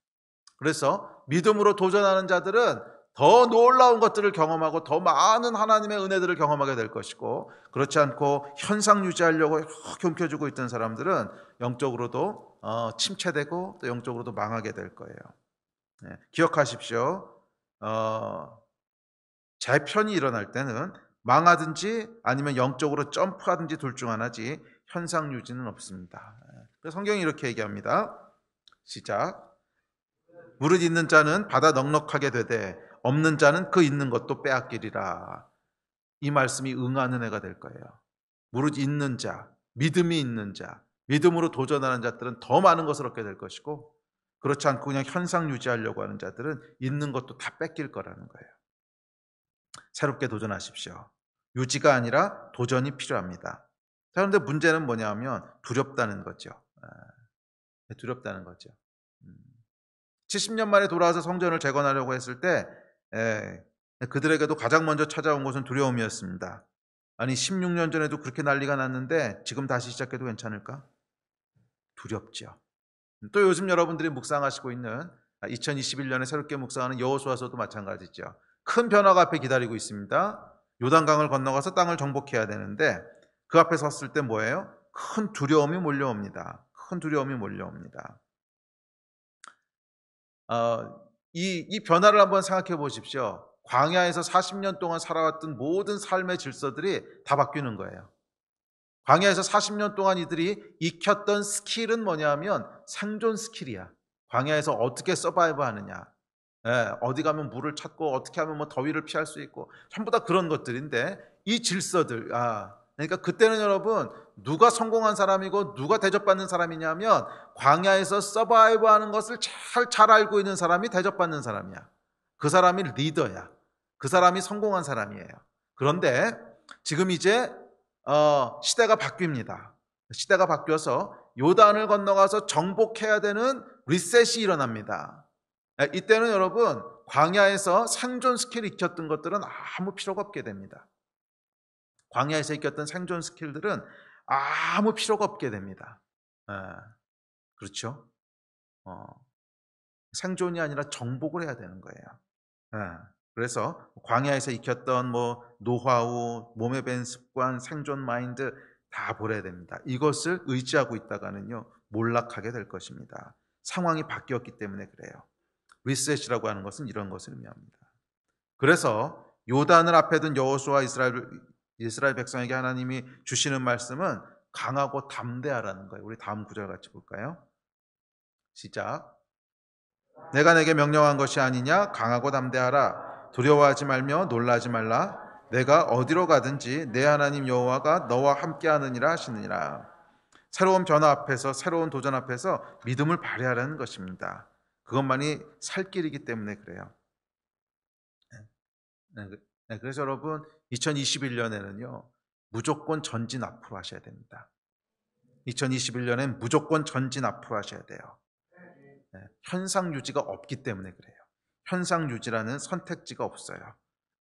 그래서 믿음으로 도전하는 자들은 더 놀라운 것들을 경험하고 더 많은 하나님의 은혜들을 경험하게 될 것이고, 그렇지 않고 현상 유지하려고 이렇게 움켜쥐고 있던 사람들은 영적으로도 침체되고 또 영적으로도 망하게 될 거예요. 기억하십시오. 재편이 일어날 때는 망하든지 아니면 영적으로 점프하든지 둘 중 하나지 현상 유지는 없습니다. 그래서 성경이 이렇게 얘기합니다. 시작. 무릇 있는 자는 받아 넉넉하게 되되 없는 자는 그 있는 것도 빼앗기리라. 이 말씀이 응하는 해가 될 거예요. 무릇 있는 자, 믿음이 있는 자, 믿음으로 도전하는 자들은 더 많은 것을 얻게 될 것이고, 그렇지 않고 그냥 현상 유지하려고 하는 자들은 있는 것도 다 뺏길 거라는 거예요. 새롭게 도전하십시오. 유지가 아니라 도전이 필요합니다. 그런데 문제는 뭐냐면 두렵다는 거죠. 두렵다는 거죠. 70년 만에 돌아와서 성전을 재건하려고 했을 때 그들에게도 가장 먼저 찾아온 것은 두려움이었습니다. 아니 16년 전에도 그렇게 난리가 났는데 지금 다시 시작해도 괜찮을까? 두렵죠. 또 요즘 여러분들이 묵상하시고 있는 2021년에 새롭게 묵상하는 여호수아서도 마찬가지죠. 큰 변화가 앞에 기다리고 있습니다. 요단강을 건너가서 땅을 정복해야 되는데 그 앞에 섰을 때 뭐예요? 큰 두려움이 몰려옵니다. 큰 두려움이 몰려옵니다. 이 변화를 한번 생각해 보십시오. 광야에서 40년 동안 살아왔던 모든 삶의 질서들이 다 바뀌는 거예요. 광야에서 40년 동안 이들이 익혔던 스킬은 뭐냐면 생존 스킬이야. 광야에서 어떻게 서바이브 하느냐, 어디 가면 물을 찾고 어떻게 하면 뭐 더위를 피할 수 있고 전부 다 그런 것들인데 이 질서들, 그러니까 그때는 여러분 누가 성공한 사람이고 누가 대접받는 사람이냐면 광야에서 서바이브 하는 것을 잘 알고 있는 사람이 대접받는 사람이야. 그 사람이 리더야. 그 사람이 성공한 사람이에요. 그런데 지금 이제 시대가 바뀝니다. 시대가 바뀌어서 요단을 건너가서 정복해야 되는 리셋이 일어납니다. 이때는 여러분 광야에서 생존 스킬을 익혔던 것들은 아무 필요가 없게 됩니다. 광야에서 익혔던 생존 스킬들은 아무 필요가 없게 됩니다. 그렇죠? 생존이 아니라 정복을 해야 되는 거예요. 그래서 광야에서 익혔던 뭐 노하우, 몸에 밴 습관, 생존 마인드 다 버려야 됩니다. 이것을 의지하고 있다가는요 몰락하게 될 것입니다. 상황이 바뀌었기 때문에 그래요. 리셋이라고 하는 것은 이런 것을 의미합니다. 그래서 요단을 앞에 둔 여호수아 이스라엘 백성에게 하나님이 주시는 말씀은 강하고 담대하라는 거예요. 우리 다음 구절 같이 볼까요? 시작. 내가 내게 명령한 것이 아니냐? 강하고 담대하라. 두려워하지 말며 놀라지 말라. 내가 어디로 가든지 내 하나님 여호와가 너와 함께하느니라 하시느니라. 새로운 변화 앞에서, 새로운 도전 앞에서 믿음을 발휘하라는 것입니다. 그것만이 살 길이기 때문에 그래요. 그래서 여러분 2021년에는요 무조건 전진 앞으로 하셔야 됩니다. 2021년엔 무조건 전진 앞으로 하셔야 돼요. 현상 유지가 없기 때문에 그래요. 현상 유지라는 선택지가 없어요.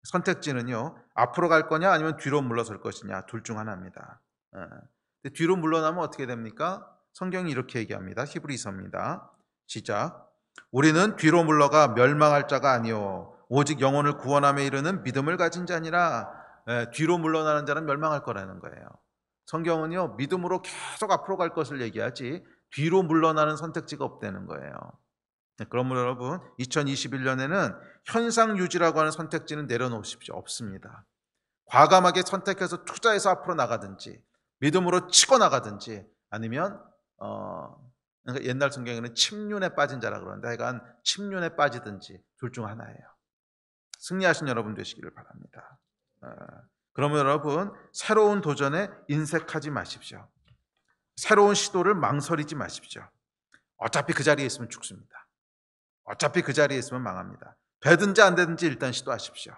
선택지는요 앞으로 갈 거냐 아니면 뒤로 물러설 것이냐 둘 중 하나입니다. 뒤로 물러나면 어떻게 됩니까? 성경이 이렇게 얘기합니다. 히브리서입니다. 시작. 우리는 뒤로 물러가 멸망할 자가 아니요 오직 영혼을 구원함에 이르는 믿음을 가진 자니라. 뒤로 물러나는 자는 멸망할 거라는 거예요. 성경은요 믿음으로 계속 앞으로 갈 것을 얘기하지 뒤로 물러나는 선택지가 없다는 거예요. 그러므로 여러분 2021년에는 현상 유지라고 하는 선택지는 내려놓으십시오. 없습니다. 과감하게 선택해서 투자해서 앞으로 나가든지 믿음으로 치고 나가든지 아니면 그러니까 옛날 성경에는 침륜에 빠진 자라 그러는데 하여간 침륜에 빠지든지 둘 중 하나예요. 승리하신 여러분 되시기를 바랍니다. 그러면 여러분 새로운 도전에 인색하지 마십시오. 새로운 시도를 망설이지 마십시오. 어차피 그 자리에 있으면 죽습니다. 어차피 그 자리에 있으면 망합니다. 되든지 안 되든지 일단 시도하십시오.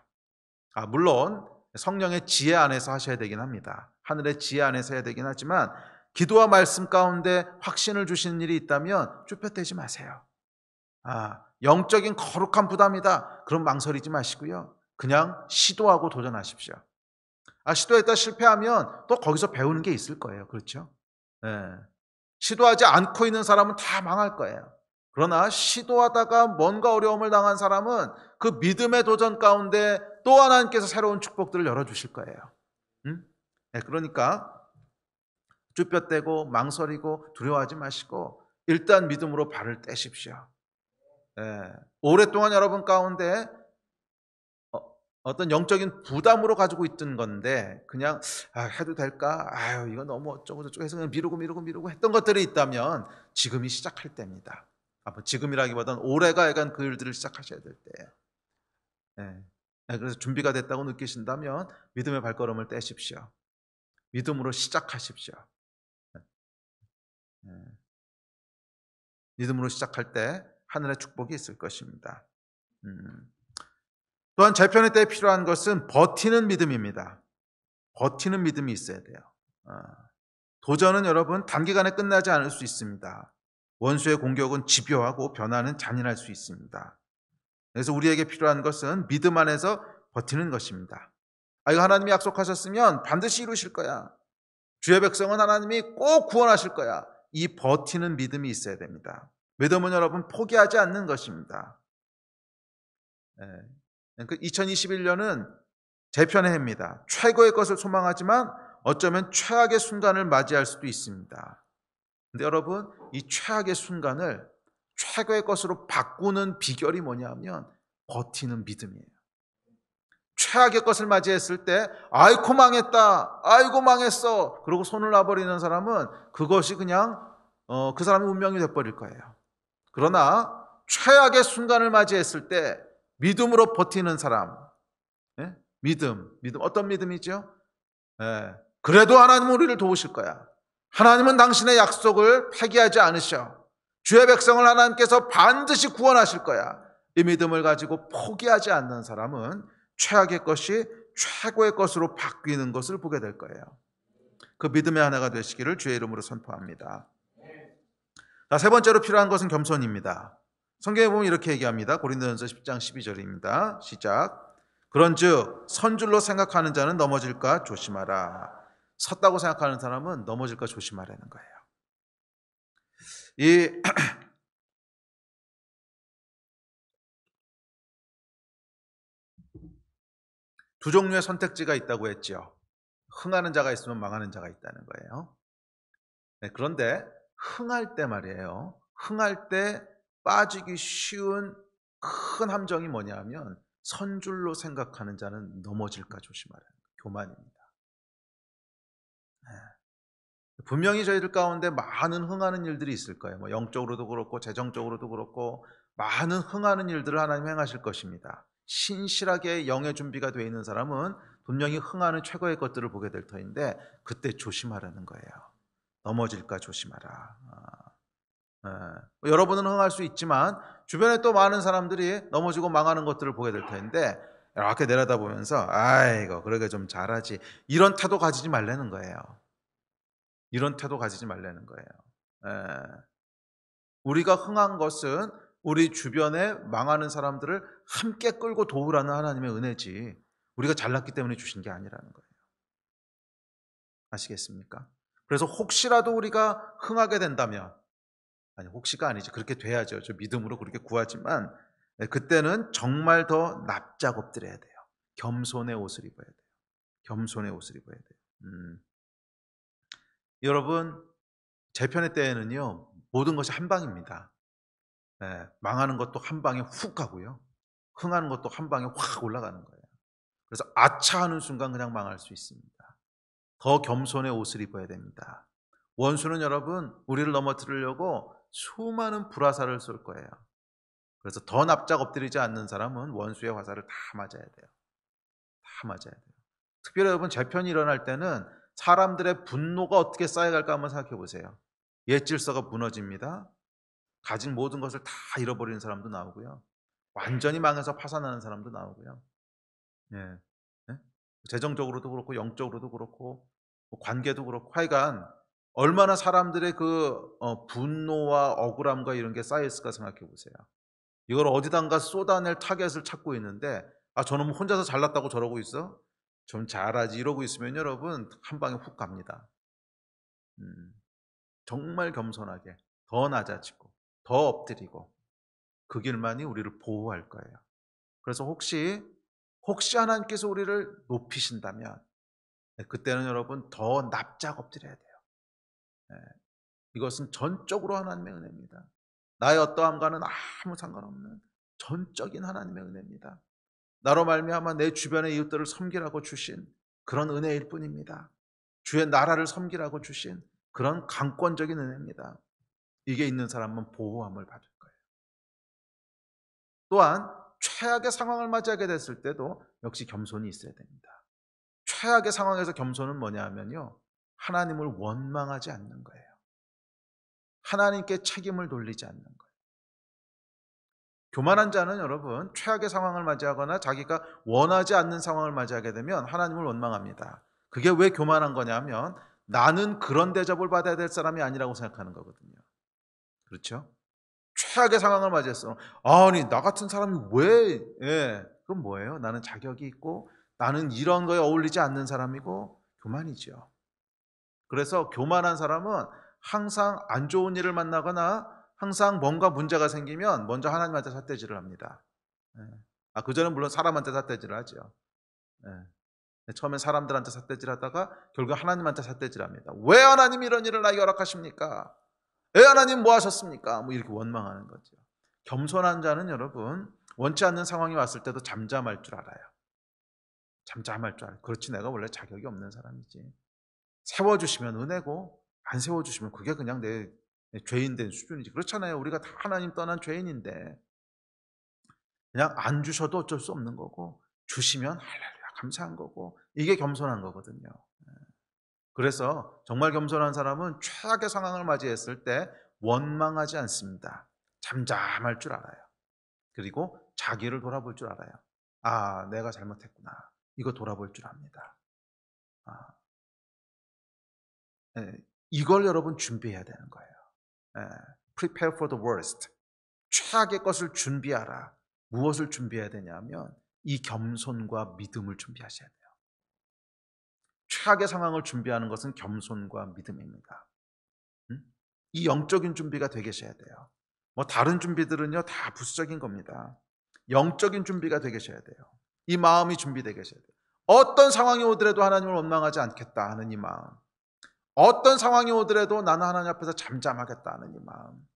물론 성령의 지혜 안에서 하셔야 되긴 합니다. 하늘의 지혜 안에서 해야 되긴 하지만 기도와 말씀 가운데 확신을 주시는 일이 있다면 쭈뼛대지 마세요. 영적인 거룩한 부담이다. 그럼 망설이지 마시고요. 그냥 시도하고 도전하십시오. 시도했다 실패하면 또 거기서 배우는 게 있을 거예요. 그렇죠? 시도하지 않고 있는 사람은 다 망할 거예요. 그러나 시도하다가 뭔가 어려움을 당한 사람은 그 믿음의 도전 가운데 또 하나님께서 새로운 축복들을 열어주실 거예요. 그러니까 쭈뼛대고 망설이고 두려워하지 마시고 일단 믿음으로 발을 떼십시오. 오랫동안 여러분 가운데 어떤 영적인 부담으로 가지고 있던 건데 그냥 해도 될까? 이거 너무 어쩌고 저쩌고 해서 그냥 미루고 했던 것들이 있다면 지금이 시작할 때입니다. 지금이라기보다는 올해가 약간 그 일들을 시작하셔야 될 때예요. 그래서 준비가 됐다고 느끼신다면 믿음의 발걸음을 떼십시오. 믿음으로 시작하십시오. 믿음으로 시작할 때 하늘의 축복이 있을 것입니다. 또한 재편의 때에 필요한 것은 버티는 믿음입니다. 버티는 믿음이 있어야 돼요. 도전은 여러분 단기간에 끝나지 않을 수 있습니다. 원수의 공격은 집요하고 변화는 잔인할 수 있습니다. 그래서 우리에게 필요한 것은 믿음 안에서 버티는 것입니다. 이거 하나님이 약속하셨으면 반드시 이루실 거야. 주의 백성은 하나님이 꼭 구원하실 거야. 이 버티는 믿음이 있어야 됩니다. 믿음은 여러분 포기하지 않는 것입니다. 2021년은 재편의 해입니다. 최고의 것을 소망하지만 어쩌면 최악의 순간을 맞이할 수도 있습니다. 근데 여러분 이 최악의 순간을 최고의 것으로 바꾸는 비결이 뭐냐면 버티는 믿음이에요. 최악의 것을 맞이했을 때 아이고 망했다, 아이고 망했어 그러고 손을 놔버리는 사람은 그것이 그냥 그 사람의 운명이 돼버릴 거예요. 그러나 최악의 순간을 맞이했을 때 믿음으로 버티는 사람, 믿음 어떤 믿음이죠? 그래도 하나님은 우리를 도우실 거야. 하나님은 당신의 약속을 폐기하지 않으셔. 주의 백성을 하나님께서 반드시 구원하실 거야. 이 믿음을 가지고 포기하지 않는 사람은 최악의 것이 최고의 것으로 바뀌는 것을 보게 될 거예요. 그 믿음의 하나가 되시기를 주의 이름으로 선포합니다. 세 번째로 필요한 것은 겸손입니다. 성경에 보면 이렇게 얘기합니다. 고린도전서 10장 12절입니다. 시작. 그런즉 선줄로 생각하는 자는 넘어질까 조심하라. 섰다고 생각하는 사람은 넘어질까 조심하라는 거예요. 이 두 종류의 선택지가 있다고 했죠. 흥하는 자가 있으면 망하는 자가 있다는 거예요. 그런데 흥할 때 말이에요. 흥할 때 빠지기 쉬운 큰 함정이 뭐냐면 선줄로 생각하는 자는 넘어질까 조심하라. 교만입니다. 분명히 저희들 가운데 많은 흥하는 일들이 있을 거예요. 뭐 영적으로도 그렇고 재정적으로도 그렇고 많은 흥하는 일들을 하나님 행하실 것입니다. 신실하게 영의 준비가 되어 있는 사람은 분명히 흥하는 최고의 것들을 보게 될 터인데 그때 조심하라는 거예요. 넘어질까 조심하라. 여러분은 흥할 수 있지만 주변에 또 많은 사람들이 넘어지고 망하는 것들을 보게 될 터인데 이렇게 내려다보면서 아이고 그러게 좀 잘하지 이런 태도 가지지 말라는 거예요. 이런 태도 가지지 말라는 거예요. 우리가 흥한 것은 우리 주변에 망하는 사람들을 함께 끌고 도우라는 하나님의 은혜지 우리가 잘났기 때문에 주신 게 아니라는 거예요. 아시겠습니까? 그래서 혹시라도 우리가 흥하게 된다면 아니 혹시가 아니지 그렇게 돼야죠. 저 믿음으로 그렇게 구하지만 그때는 정말 더 납작 엎드려야 돼요. 겸손의 옷을 입어야 돼요. 겸손의 옷을 입어야 돼요. 여러분 제 편의 때에는요 모든 것이 한 방입니다. 망하는 것도 한 방에 훅 가고요. 흥하는 것도 한 방에 확 올라가는 거예요. 그래서 아차 하는 순간 그냥 망할 수 있습니다. 더 겸손의 옷을 입어야 됩니다. 원수는 여러분 우리를 넘어뜨리려고 수많은 불화살을 쏠 거예요. 그래서 더 납작 엎드리지 않는 사람은 원수의 화살을 다 맞아야 돼요. 다 맞아야 돼요. 특별히 여러분 재편이 일어날 때는 사람들의 분노가 어떻게 쌓여갈까 한번 생각해 보세요. 옛 질서가 무너집니다. 가진 모든 것을 다 잃어버리는 사람도 나오고요. 완전히 망해서 파산하는 사람도 나오고요. 예. 예? 재정적으로도 그렇고 영적으로도 그렇고 뭐 관계도 그렇고 하여간 얼마나 사람들의 그 분노와 억울함과 이런 게 쌓여있을까 생각해 보세요. 이걸 어디단가 쏟아낼 타겟을 찾고 있는데 아 저놈 혼자서 잘났다고 저러고 있어? 좀 잘하지 이러고 있으면 여러분 한 방에 훅 갑니다. 정말 겸손하게 더 낮아지고 더 엎드리고 그 길만이 우리를 보호할 거예요. 그래서 혹시 하나님께서 우리를 높이신다면 그때는 여러분 더 납작 엎드려야 돼요. 이것은 전적으로 하나님의 은혜입니다. 나의 어떠함과는 아무 상관없는 전적인 하나님의 은혜입니다. 나로 말미암아 내 주변의 이웃들을 섬기라고 주신 그런 은혜일 뿐입니다. 주의 나라를 섬기라고 주신 그런 강권적인 은혜입니다. 이게 있는 사람은 보호함을 받을 거예요. 또한 최악의 상황을 맞이하게 됐을 때도 역시 겸손이 있어야 됩니다. 최악의 상황에서 겸손은 뭐냐 하면요. 하나님을 원망하지 않는 거예요. 하나님께 책임을 돌리지 않는 거예요. 교만한 자는 여러분 최악의 상황을 맞이하거나 자기가 원하지 않는 상황을 맞이하게 되면 하나님을 원망합니다. 그게 왜 교만한 거냐면 나는 그런 대접을 받아야 될 사람이 아니라고 생각하는 거거든요. 그렇죠? 최악의 상황을 맞이했어. 아니 나 같은 사람이 왜 그건 뭐예요? 나는 자격이 있고 나는 이런 거에 어울리지 않는 사람이고 교만이죠. 그래서 교만한 사람은 항상 안 좋은 일을 만나거나 항상 뭔가 문제가 생기면 먼저 하나님한테 삿대질을 합니다. 그전엔 물론 사람한테 삿대질을 하죠. 처음엔 사람들한테 삿대질 하다가 결국 하나님한테 삿대질 합니다. 왜 하나님 이런 일을 나에게 허락하십니까? 왜 하나님 뭐 하셨습니까? 뭐 이렇게 원망하는 거죠. 겸손한 자는 여러분 원치 않는 상황이 왔을 때도 잠잠할 줄 알아요. 잠잠할 줄 알아요. 그렇지 내가 원래 자격이 없는 사람이지. 세워주시면 은혜고 안 세워주시면 그게 그냥 내 죄인된 수준이지. 그렇잖아요. 우리가 다 하나님 떠난 죄인인데 그냥 안 주셔도 어쩔 수 없는 거고 주시면 할렐루야 감사한 거고 이게 겸손한 거거든요. 그래서 정말 겸손한 사람은 최악의 상황을 맞이했을 때 원망하지 않습니다. 잠잠할 줄 알아요. 그리고 자기를 돌아볼 줄 알아요. 아 내가 잘못했구나. 이거 돌아볼 줄 압니다. 이걸 여러분 준비해야 되는 거예요. Prepare for the worst. 최악의 것을 준비하라. 무엇을 준비해야 되냐면 이 겸손과 믿음을 준비하셔야 돼요. 최악의 상황을 준비하는 것은 겸손과 믿음입니다. 이 영적인 준비가 되게 하셔야 돼요. 뭐 다른 준비들은요 다 부수적인 겁니다. 영적인 준비가 되게 하셔야 돼요. 이 마음이 준비되게 하셔야 돼요. 어떤 상황이 오더라도 하나님을 원망하지 않겠다 하는 이 마음. 어떤 상황이 오더라도 나는 하나님 앞에서 잠잠하겠다 하는 이 마음.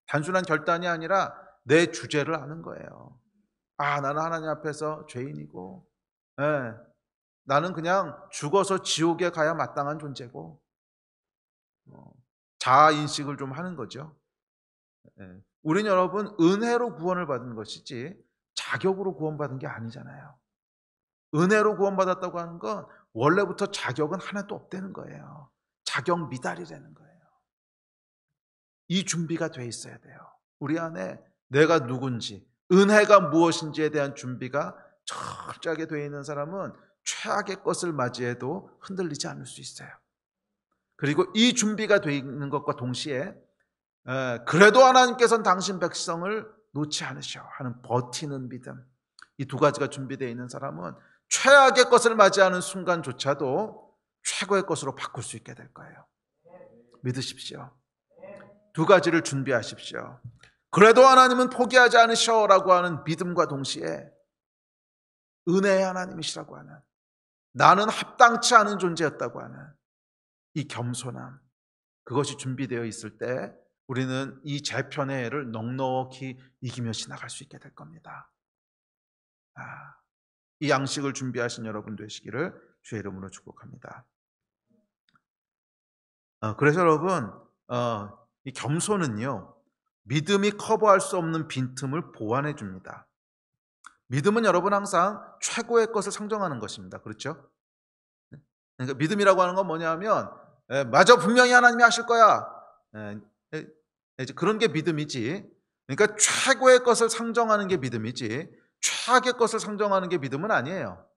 단순한 결단이 아니라 내 주제를 아는 거예요. 나는 하나님 앞에서 죄인이고, 나는 그냥 죽어서 지옥에 가야 마땅한 존재고, 자아 인식을 좀 하는 거죠. 우린 여러분 은혜로 구원을 받은 것이지 자격으로 구원받은 게 아니잖아요. 은혜로 구원받았다고 하는 건 원래부터 자격은 하나도 없다는 거예요. 자격 미달이라는 거예요. 이 준비가 돼 있어야 돼요. 우리 안에 내가 누군지, 은혜가 무엇인지에 대한 준비가 철저하게 되어 있는 사람은 최악의 것을 맞이해도 흔들리지 않을 수 있어요. 그리고 이 준비가 되어 있는 것과 동시에 그래도 하나님께서는 당신 백성을 놓지 않으셔 하는 버티는 믿음, 이 두 가지가 준비되어 있는 사람은 최악의 것을 맞이하는 순간조차도 최고의 것으로 바꿀 수 있게 될 거예요. 믿으십시오. 두 가지를 준비하십시오. 그래도 하나님은 포기하지 않으셔라고 하는 믿음과 동시에 은혜의 하나님이시라고 하는, 나는 합당치 않은 존재였다고 하는 이 겸손함, 그것이 준비되어 있을 때 우리는 이 재편의 해를 넉넉히 이기며 지나갈 수 있게 될 겁니다. 이 양식을 준비하신 여러분 되시기를 주의 이름으로 축복합니다. 그래서 여러분, 이 겸손은요, 믿음이 커버할 수 없는 빈틈을 보완해 줍니다. 믿음은 여러분 항상 최고의 것을 상정하는 것입니다. 그렇죠? 그러니까 믿음이라고 하는 건 뭐냐면, 맞아, 분명히 하나님이 하실 거야, 그런 게 믿음이지. 그러니까 최고의 것을 상정하는 게 믿음이지 최악의 것을 상정하는 게 믿음은 아니에요.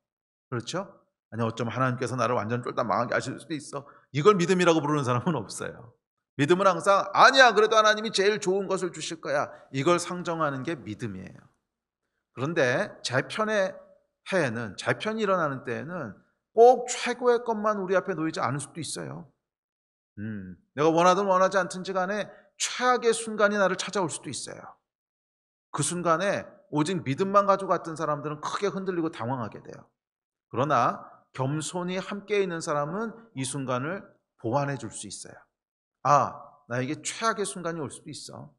그렇죠? 아니, 어쩌면 하나님께서 나를 완전 쫄딱 망하게 하실 수도 있어, 이걸 믿음이라고 부르는 사람은 없어요. 믿음은 항상 아니야, 그래도 하나님이 제일 좋은 것을 주실 거야, 이걸 상정하는 게 믿음이에요. 그런데 재편의 해에는, 재편이 일어나는 때에는 꼭 최고의 것만 우리 앞에 놓이지 않을 수도 있어요. 내가 원하든 원하지 않든지 간에 최악의 순간이 나를 찾아올 수도 있어요. 그 순간에 오직 믿음만 가지고 갔던 사람들은 크게 흔들리고 당황하게 돼요. 그러나 겸손히 함께 있는 사람은 이 순간을 보완해 줄 수 있어요. 나에게 최악의 순간이 올 수도 있어.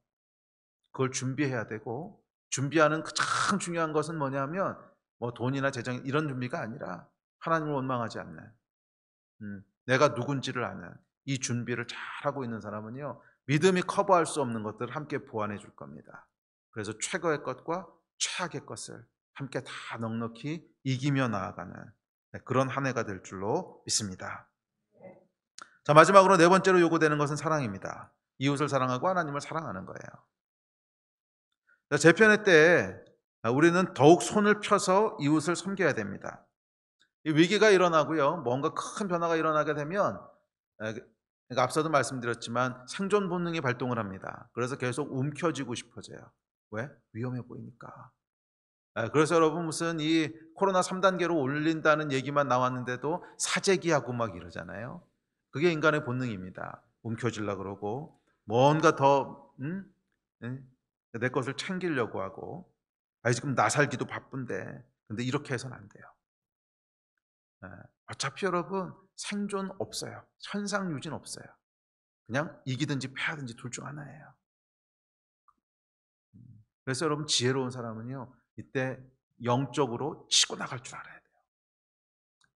그걸 준비해야 되고, 준비하는 가장 중요한 것은 뭐냐면 돈이나 재정 이런 준비가 아니라 하나님을 원망하지 않는, 내가 누군지를 아는 이 준비를 잘하고 있는 사람은요, 믿음이 커버할 수 없는 것들을 함께 보완해 줄 겁니다. 그래서 최고의 것과 최악의 것을 함께 다 넉넉히 이기며 나아가는 그런 한 해가 될 줄로 믿습니다. 자, 마지막으로 네 번째로 요구되는 것은 사랑입니다. 이웃을 사랑하고 하나님을 사랑하는 거예요. 재편의 때 우리는 더욱 손을 펴서 이웃을 섬겨야 됩니다. 위기가 일어나고요, 뭔가 큰 변화가 일어나게 되면, 그러니까 앞서도 말씀드렸지만 생존 본능이 발동을 합니다. 그래서 계속 움켜쥐고 싶어져요. 왜? 위험해 보이니까. 그래서 여러분, 무슨 이 코로나 3단계로 올린다는 얘기만 나왔는데도 사재기하고 막 이러잖아요. 그게 인간의 본능입니다. 움켜쥐려고 그러고 뭔가 더 내 것을 챙기려고 하고, 지금 나 살기도 바쁜데, 근데 이렇게 해서는 안 돼요. 어차피 여러분 생존 없어요. 현상 유지는 없어요. 그냥 이기든지 패하든지 둘 중 하나예요. 그래서 여러분, 지혜로운 사람은요, 이때 영적으로 치고 나갈 줄 알아야 돼요.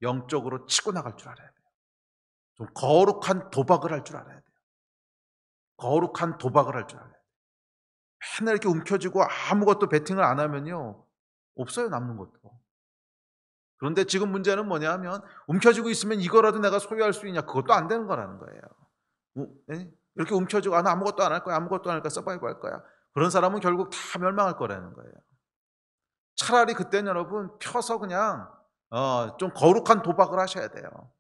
영적으로 치고 나갈 줄 알아야 돼요. 좀 거룩한 도박을 할 줄 알아야 돼요. 거룩한 도박을 할 줄 알아야 돼요. 맨날 이렇게 움켜쥐고 아무것도 베팅을 안 하면요, 없어요, 남는 것도. 그런데 지금 문제는 뭐냐 하면, 움켜쥐고 있으면 이거라도 내가 소유할 수 있냐, 그것도 안 되는 거라는 거예요. 이렇게 움켜쥐고 나 아무것도 안 할 거야, 아무것도 안 할 거야, 서바이브 할 거야, 그런 사람은 결국 다 멸망할 거라는 거예요. 차라리 그때는 여러분 펴서 그냥 좀 거룩한 도박을 하셔야 돼요.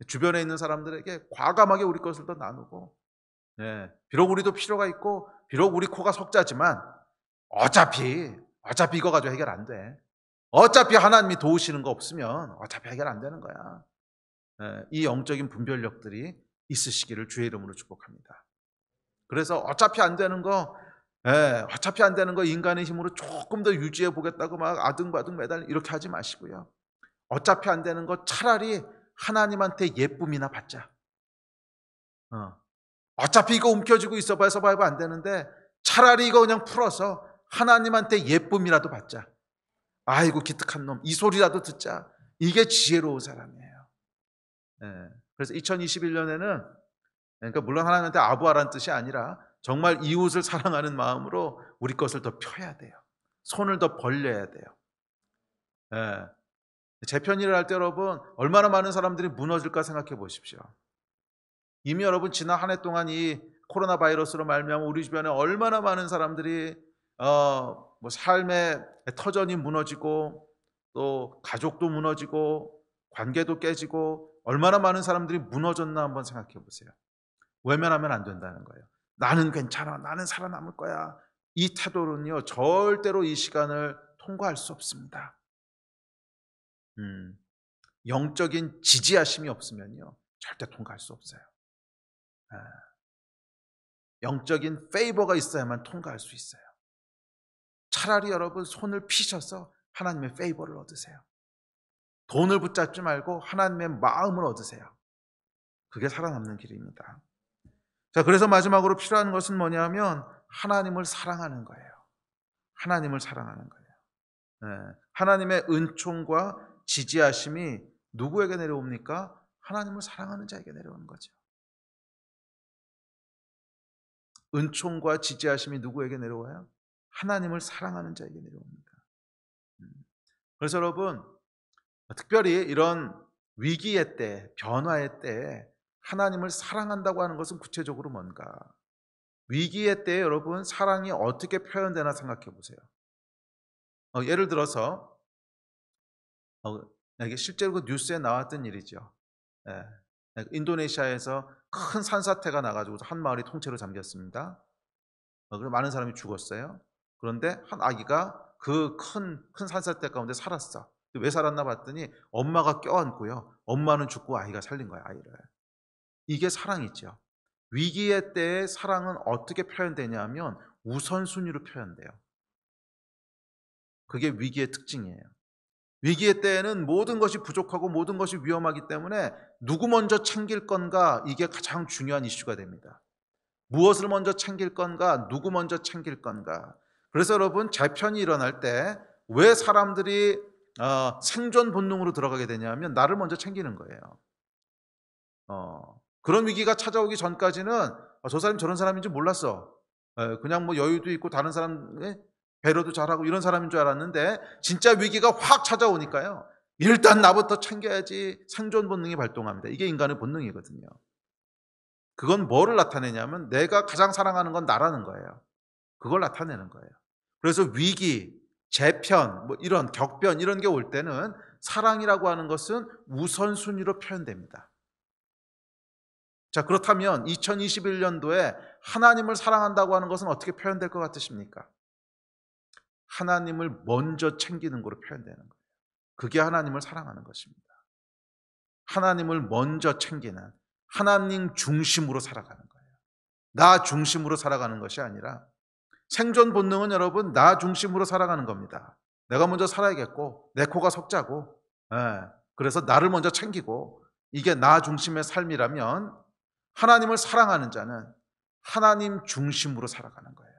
주변에 있는 사람들에게 과감하게 우리 것을 더 나누고, 비록 우리도 필요가 있고, 비록 우리 코가 석자지만 어차피 이거 가지고 해결 안 돼. 어차피 하나님이 도우시는 거 없으면 어차피 해결 안 되는 거야. 이 영적인 분별력들이 있으시기를 주의 이름으로 축복합니다. 그래서 어차피 안 되는 거 인간의 힘으로 조금 더 유지해 보겠다고 막 아등바등 매달 이렇게 하지 마시고요. 어차피 안 되는 거 차라리 하나님한테 예쁨이나 받자. 어차피 이거 움켜쥐고 있어봐야 안 되는데 차라리 이거 그냥 풀어서 하나님한테 예쁨이라도 받자. 아이고 기특한 놈, 이 소리라도 듣자. 이게 지혜로운 사람이에요. 그래서 2021년에는, 그러니까 물론 하나님한테 아부하라는 뜻이 아니라 정말 이웃을 사랑하는 마음으로 우리 것을 더 펴야 돼요. 손을 더 벌려야 돼요. 재편일을 할 때 여러분 얼마나 많은 사람들이 무너질까 생각해 보십시오. 이미 여러분 지난 한 해 동안 이 코로나 바이러스로 말미암아 우리 주변에 얼마나 많은 사람들이 뭐 삶의 터전이 무너지고 또 가족도 무너지고 관계도 깨지고 얼마나 많은 사람들이 무너졌나 한번 생각해 보세요. 외면하면 안 된다는 거예요. 나는 괜찮아, 나는 살아남을 거야. 이 태도는요 절대로 이 시간을 통과할 수 없습니다. 영적인 지지하심이 없으면요 절대 통과할 수 없어요. 영적인 페이버가 있어야만 통과할 수 있어요. 차라리 여러분 손을 피셔서 하나님의 페이버를 얻으세요. 돈을 붙잡지 말고 하나님의 마음을 얻으세요. 그게 살아남는 길입니다. 자, 그래서 마지막으로 필요한 것은 뭐냐면 하나님을 사랑하는 거예요. 하나님을 사랑하는 거예요. 하나님의 은총과 지지하심이 누구에게 내려옵니까? 하나님을 사랑하는 자에게 내려오는 거죠. 은총과 지지하심이 누구에게 내려와요? 하나님을 사랑하는 자에게 내려옵니다. 그래서 여러분 특별히 이런 위기의 때, 변화의 때에 하나님을 사랑한다고 하는 것은 구체적으로 뭔가? 위기의 때에 여러분 사랑이 어떻게 표현되나 생각해 보세요. 예를 들어서 이게 실제로 그 뉴스에 나왔던 일이죠. 인도네시아에서 큰 산사태가 나가지고 한 마을이 통째로 잠겼습니다. 그래서 많은 사람이 죽었어요. 그런데 한 아기가 그 큰 산사태 가운데 살았어. 왜 살았나 봤더니 엄마가 껴안고요. 엄마는 죽고 아이가 살린 거야, 아이를. 이게 사랑이죠. 위기의 때의 사랑은 어떻게 표현되냐면 우선순위로 표현돼요. 그게 위기의 특징이에요. 위기의 때에는 모든 것이 부족하고 모든 것이 위험하기 때문에 누구 먼저 챙길 건가, 이게 가장 중요한 이슈가 됩니다. 무엇을 먼저 챙길 건가, 누구 먼저 챙길 건가. 그래서 여러분 재편이 일어날 때 왜 사람들이 생존 본능으로 들어가게 되냐면 나를 먼저 챙기는 거예요. 그런 위기가 찾아오기 전까지는 저 사람이 저런 사람인지 몰랐어. 그냥 뭐 여유도 있고 다른 사람의 배려도 잘하고 이런 사람인 줄 알았는데 진짜 위기가 확 찾아오니까요. 일단 나부터 챙겨야지 생존 본능이 발동합니다. 이게 인간의 본능이거든요. 그건 뭐를 나타내냐면 내가 가장 사랑하는 건 나라는 거예요. 그걸 나타내는 거예요. 그래서 위기, 재편, 뭐 이런 격변 이런 게 올 때는 사랑이라고 하는 것은 우선순위로 표현됩니다. 자, 그렇다면 2021년도에 하나님을 사랑한다고 하는 것은 어떻게 표현될 것 같으십니까? 하나님을 먼저 챙기는 것으로 표현되는 거예요. 그게 하나님을 사랑하는 것입니다. 하나님을 먼저 챙기는, 하나님 중심으로 살아가는 거예요. 나 중심으로 살아가는 것이 아니라 생존 본능은 여러분 나 중심으로 살아가는 겁니다. 내가 먼저 살아야겠고 내 코가 석자고 그래서 나를 먼저 챙기고 이게 나 중심의 삶이라면 하나님을 사랑하는 자는 하나님 중심으로 살아가는 거예요.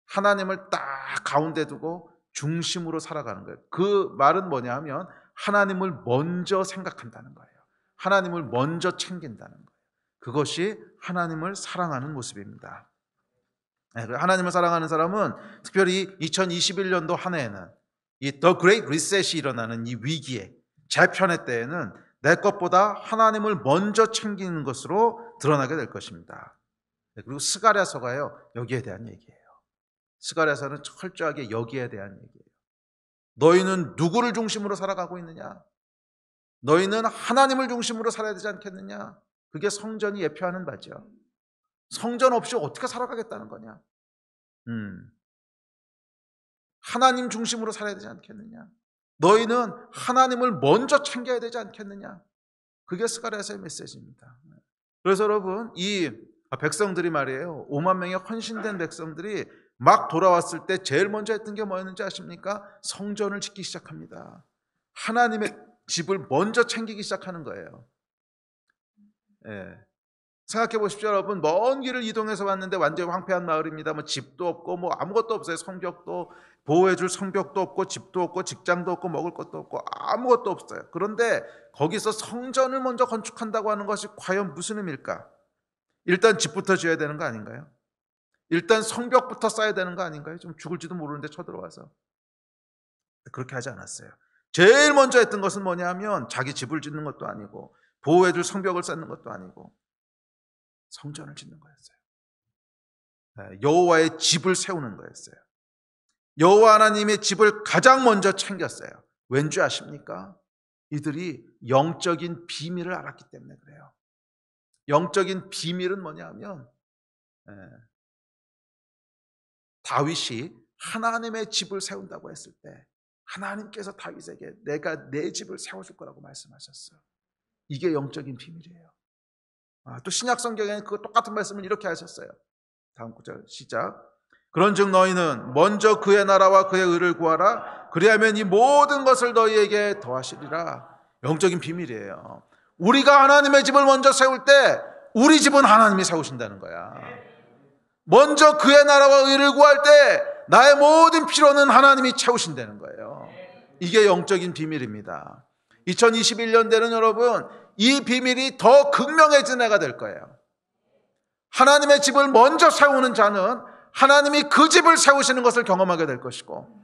하나님을 딱 가운데 두고 중심으로 살아가는 거예요. 그 말은 뭐냐 하면 하나님을 먼저 생각한다는 거예요. 하나님을 먼저 챙긴다는 거예요. 그것이 하나님을 사랑하는 모습입니다. 하나님을 사랑하는 사람은 특별히 2021년도 한 해에는 이 The Great Reset이 일어나는 이 위기에 재편의 때에는 내 것보다 하나님을 먼저 챙기는 것으로 드러나게 될 것입니다. 그리고 스가랴서가요 여기에 대한 얘기예요. 스가랴서는 철저하게 여기에 대한 얘기예요. 너희는 누구를 중심으로 살아가고 있느냐? 너희는 하나님을 중심으로 살아야 되지 않겠느냐? 그게 성전이 예표하는 바죠. 성전 없이 어떻게 살아가겠다는 거냐? 하나님 중심으로 살아야 되지 않겠느냐? 너희는 하나님을 먼저 챙겨야 되지 않겠느냐? 그게 스가랴서의 메시지입니다. 그래서 여러분 이 백성들이 말이에요. 5만 명의 헌신된 백성들이 막 돌아왔을 때 제일 먼저 했던 게 뭐였는지 아십니까? 성전을 짓기 시작합니다. 하나님의 집을 먼저 챙기기 시작하는 거예요. 생각해 보십시오, 여러분. 먼 길을 이동해서 왔는데 완전히 황폐한 마을입니다. 뭐 집도 없고 뭐 아무것도 없어요. 성벽도 보호해줄 성벽도 없고 집도 없고 직장도 없고 먹을 것도 없고 아무것도 없어요. 그런데 거기서 성전을 먼저 건축한다고 하는 것이 과연 무슨 의미일까? 일단 집부터 지어야 되는 거 아닌가요? 일단 성벽부터 쌓아야 되는 거 아닌가요? 좀 죽을지도 모르는데 쳐들어와서. 그렇게 하지 않았어요. 제일 먼저 했던 것은 뭐냐면 자기 집을 짓는 것도 아니고 보호해줄 성벽을 쌓는 것도 아니고 성전을 짓는 거였어요. 여호와의 집을 세우는 거였어요. 여호와 하나님의 집을 가장 먼저 챙겼어요. 왠지 아십니까? 이들이 영적인 비밀을 알았기 때문에 그래요. 영적인 비밀은 뭐냐면 다윗이 하나님의 집을 세운다고 했을 때 하나님께서 다윗에게 내가 내 집을 세워줄 거라고 말씀하셨어요. 이게 영적인 비밀이에요. 또 신약 성경에는 그 똑같은 말씀을 이렇게 하셨어요. 다음 구절 시작. 그런즉 너희는 먼저 그의 나라와 그의 의를 구하라. 그리하면 이 모든 것을 너희에게 더하시리라. 영적인 비밀이에요. 우리가 하나님의 집을 먼저 세울 때 우리 집은 하나님이 세우신다는 거야. 먼저 그의 나라와 의를 구할 때 나의 모든 필요는 하나님이 채우신다는 거예요. 이게 영적인 비밀입니다. 2021년대는 여러분 이 비밀이 더 극명해진 해가 될 거예요. 하나님의 집을 먼저 세우는 자는 하나님이 그 집을 세우시는 것을 경험하게 될 것이고,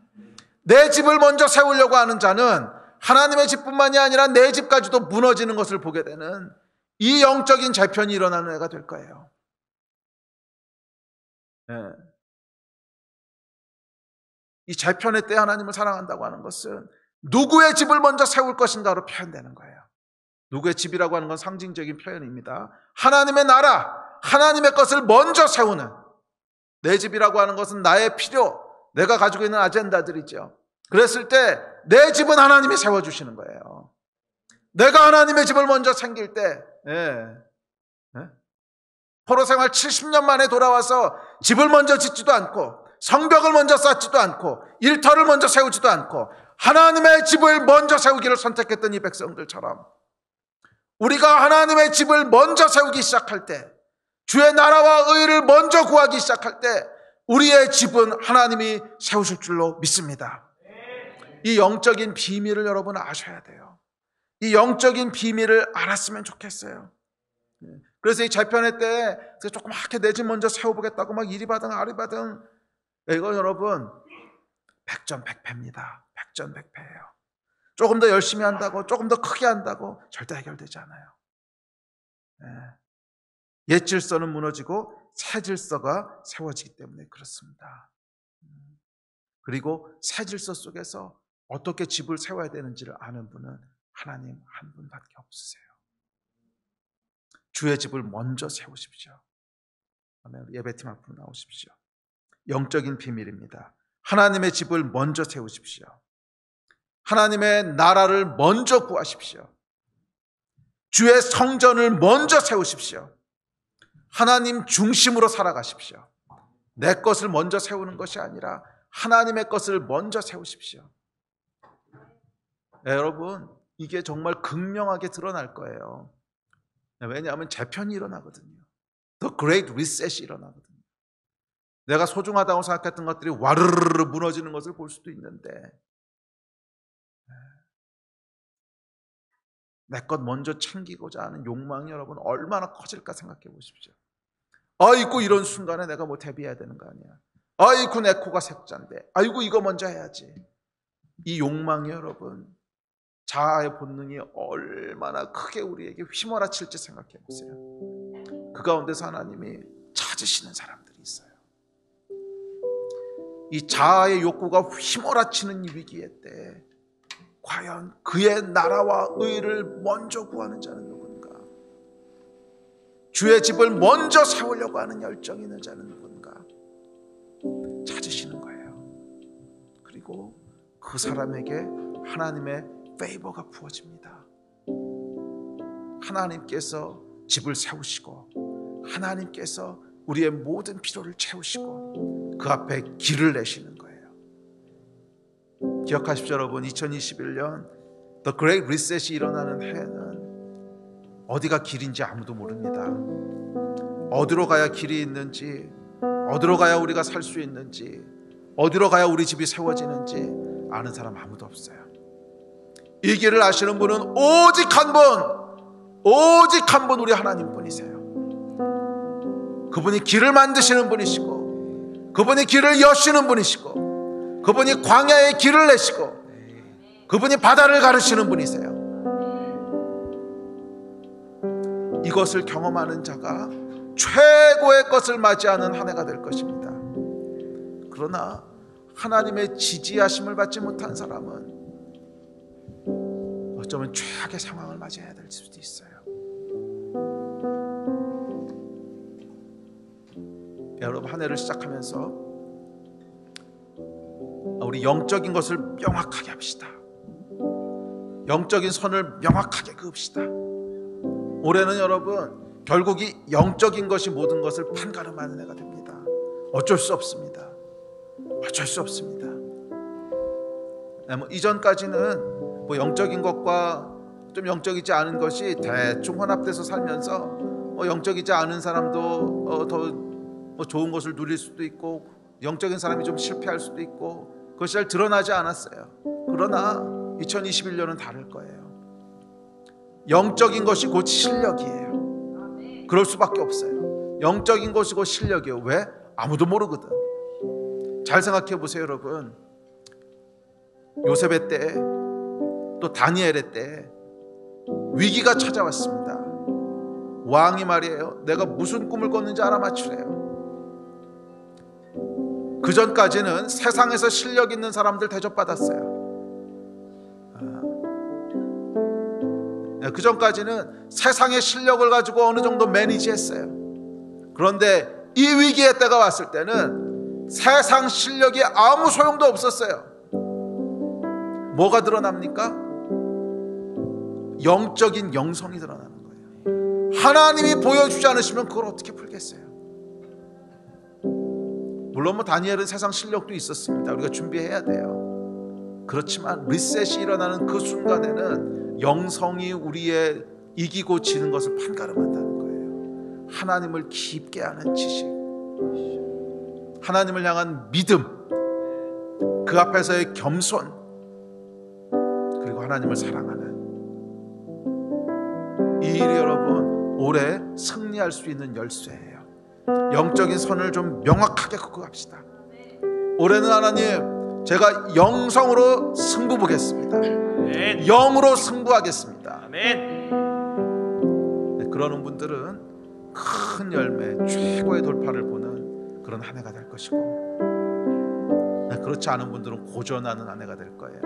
내 집을 먼저 세우려고 하는 자는 하나님의 집뿐만이 아니라 내 집까지도 무너지는 것을 보게 되는 이 영적인 재편이 일어나는 해가 될 거예요. 이 재편의 때 하나님을 사랑한다고 하는 것은 누구의 집을 먼저 세울 것인가로 표현되는 거예요. 누구의 집이라고 하는 건 상징적인 표현입니다. 하나님의 나라, 하나님의 것을 먼저 세우는, 내 집이라고 하는 것은 나의 필요, 내가 가지고 있는 아젠다들이죠. 그랬을 때 내 집은 하나님이 세워주시는 거예요. 내가 하나님의 집을 먼저 생길 때, 포로 생활 70년 만에 돌아와서 집을 먼저 짓지도 않고 성벽을 먼저 쌓지도 않고 일터를 먼저 세우지도 않고 하나님의 집을 먼저 세우기를 선택했던 이 백성들처럼 우리가 하나님의 집을 먼저 세우기 시작할 때, 주의 나라와 의를 먼저 구하기 시작할 때 우리의 집은 하나님이 세우실 줄로 믿습니다. 이 영적인 비밀을 여러분 아셔야 돼요. 이 영적인 비밀을 알았으면 좋겠어요. 그래서 이 재편의 때 조그맣게 내 집 먼저 세워보겠다고 막 이리바등 아리바등, 이거 여러분 백전백패입니다. 백전백패예요. 조금 더 열심히 한다고, 조금 더 크게 한다고 절대 해결되지 않아요. 옛 질서는 무너지고 새 질서가 세워지기 때문에 그렇습니다. 그리고 새 질서 속에서 어떻게 집을 세워야 되는지를 아는 분은 하나님 한 분밖에 없으세요. 주의 집을 먼저 세우십시오. 예배팀 앞으로 나오십시오. 영적인 비밀입니다. 하나님의 집을 먼저 세우십시오. 하나님의 나라를 먼저 구하십시오. 주의 성전을 먼저 세우십시오. 하나님 중심으로 살아가십시오. 내 것을 먼저 세우는 것이 아니라 하나님의 것을 먼저 세우십시오. 여러분, 이게 정말 극명하게 드러날 거예요. 왜냐하면 재편이 일어나거든요. The Great Reset이 일어나거든요. 내가 소중하다고 생각했던 것들이 와르르르 무너지는 것을 볼 수도 있는데, 내 것 먼저 챙기고자 하는 욕망이 여러분 얼마나 커질까 생각해 보십시오. 아이고, 이런 순간에 내가 뭐 대비해야 되는 거 아니야. 아이고, 내 코가 색잔데, 아이고, 이거 먼저 해야지. 이 욕망이 여러분 자아의 본능이 얼마나 크게 우리에게 휘몰아칠지 생각해 보세요. 그 가운데서 하나님이 찾으시는 사람들이 있어요. 이 자아의 욕구가 휘몰아치는 이 위기의 때 과연 그의 나라와 의를 먼저 구하는 자는 누군가? 주의 집을 먼저 세우려고 하는 열정이 있는 자는 누군가? 찾으시는 거예요. 그리고 그 사람에게 하나님의 페이버가 부어집니다. 하나님께서 집을 세우시고 하나님께서 우리의 모든 필요를 채우시고 그 앞에 길을 내시는 거예요. 기억하십시오, 여러분. 2021년 The Great Reset이 일어나는 해에는 어디가 길인지 아무도 모릅니다. 어디로 가야 길이 있는지, 어디로 가야 우리가 살 수 있는지, 어디로 가야 우리 집이 세워지는지 아는 사람 아무도 없어요. 이 길을 아시는 분은 오직 한 분, 오직 한 분, 우리 하나님뿐이세요. 그분이 길을 만드시는 분이시고, 그분이 길을 여시는 분이시고, 그분이 광야에 길을 내시고, 그분이 바다를 가르치는 분이세요. 이것을 경험하는 자가 최고의 것을 맞이하는 한 해가 될 것입니다. 그러나 하나님의 지지하심을 받지 못한 사람은 어쩌면 최악의 상황을 맞이해야 될 수도 있어요. 여러분, 한 해를 시작하면서 우리 영적인 것을 명확하게 합시다. 영적인 선을 명확하게 그읍시다. 올해는 여러분, 결국 이 영적인 것이 모든 것을 판가름하는 해가 됩니다. 어쩔 수 없습니다. 어쩔 수 없습니다. 이전까지는 영적인 것과 좀 영적이지 않은 것이 대충 혼합돼서 살면서 영적이지 않은 사람도 더 좋은 것을 누릴 수도 있고, 영적인 사람이 좀 실패할 수도 있고, 그것이 잘 드러나지 않았어요. 그러나 2021년은 다를 거예요. 영적인 것이 곧 실력이에요. 그럴 수밖에 없어요. 영적인 것이 곧 실력이에요. 왜? 아무도 모르거든. 잘 생각해 보세요, 여러분. 요셉의 때, 또 다니엘의 때 위기가 찾아왔습니다. 왕이 말이에요, 내가 무슨 꿈을 꿨는지 알아맞추래요. 그 전까지는 세상에서 실력 있는 사람들 대접받았어요. 그 전까지는 세상의 실력을 가지고 어느 정도 매니지했어요. 그런데 이 위기의 때가 왔을 때는 세상 실력이 아무 소용도 없었어요. 뭐가 드러납니까? 영적인 영성이 드러나는 거예요. 하나님이 보여주지 않으시면 그걸 어떻게 풀겠어요? 물론 다니엘은 세상 실력도 있었습니다. 우리가 준비해야 돼요. 그렇지만 리셋이 일어나는 그 순간에는 영성이 우리의 이기고 지는 것을 판가름한다는 거예요. 하나님을 깊게 아는 지식, 하나님을 향한 믿음, 그 앞에서의 겸손, 그리고 하나님을 사랑하는 이 일이 여러분 올해 승리할 수 있는 열쇠예요. 영적인 선을 좀 명확하게 긋고갑시다. 올해는 하나님, 제가 영성으로 승부 보겠습니다. 아멘. 영으로 승부하겠습니다. 아멘. 그러는 분들은 큰 열매, 최고의 돌파를 보는 그런 한 해가 될 것이고, 그렇지 않은 분들은 고전하는 한 해가 될 거예요.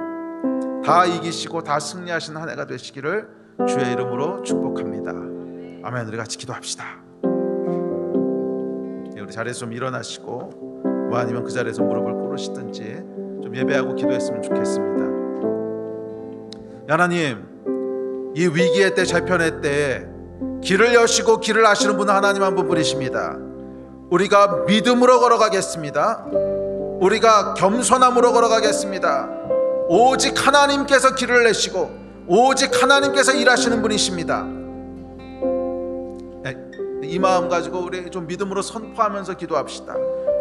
다 이기시고 다 승리하시는 한 해가 되시기를 주의 이름으로 축복합니다. 아멘. 우리 같이 기도합시다. 우리 자리에서 좀 일어나시고, 뭐 아니면 그 자리에서 무릎을 꿇으시든지 좀 예배하고 기도했으면 좋겠습니다. 하나님, 이 위기의 때, 재편의 때 길을 여시고 길을 아시는 분은 하나님 한 분뿐이십니다. 우리가 믿음으로 걸어가겠습니다. 우리가 겸손함으로 걸어가겠습니다. 오직 하나님께서 길을 내시고 오직 하나님께서 일하시는 분이십니다. 이 마음 가지고 우리 좀 믿음으로 선포하면서 기도합시다.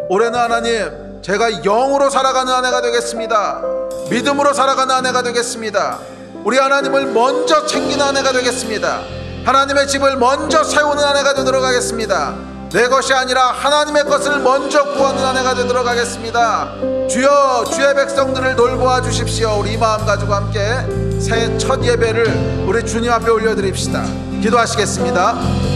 올해는 하나님, 제가 영으로 살아가는 한 해가 되겠습니다. 믿음으로 살아가는 한 해가 되겠습니다. 우리 하나님을 먼저 챙기는 한 해가 되겠습니다. 하나님의 집을 먼저 세우는 한 해가 되도록 하겠습니다. 내 것이 아니라 하나님의 것을 먼저 구하는 한 해가 되도록 하겠습니다. 주여, 주의 백성들을 돌보아 주십시오. 우리 이 마음 가지고 함께 새해 첫 예배를 우리 주님 앞에 올려드립시다. 기도하시겠습니다.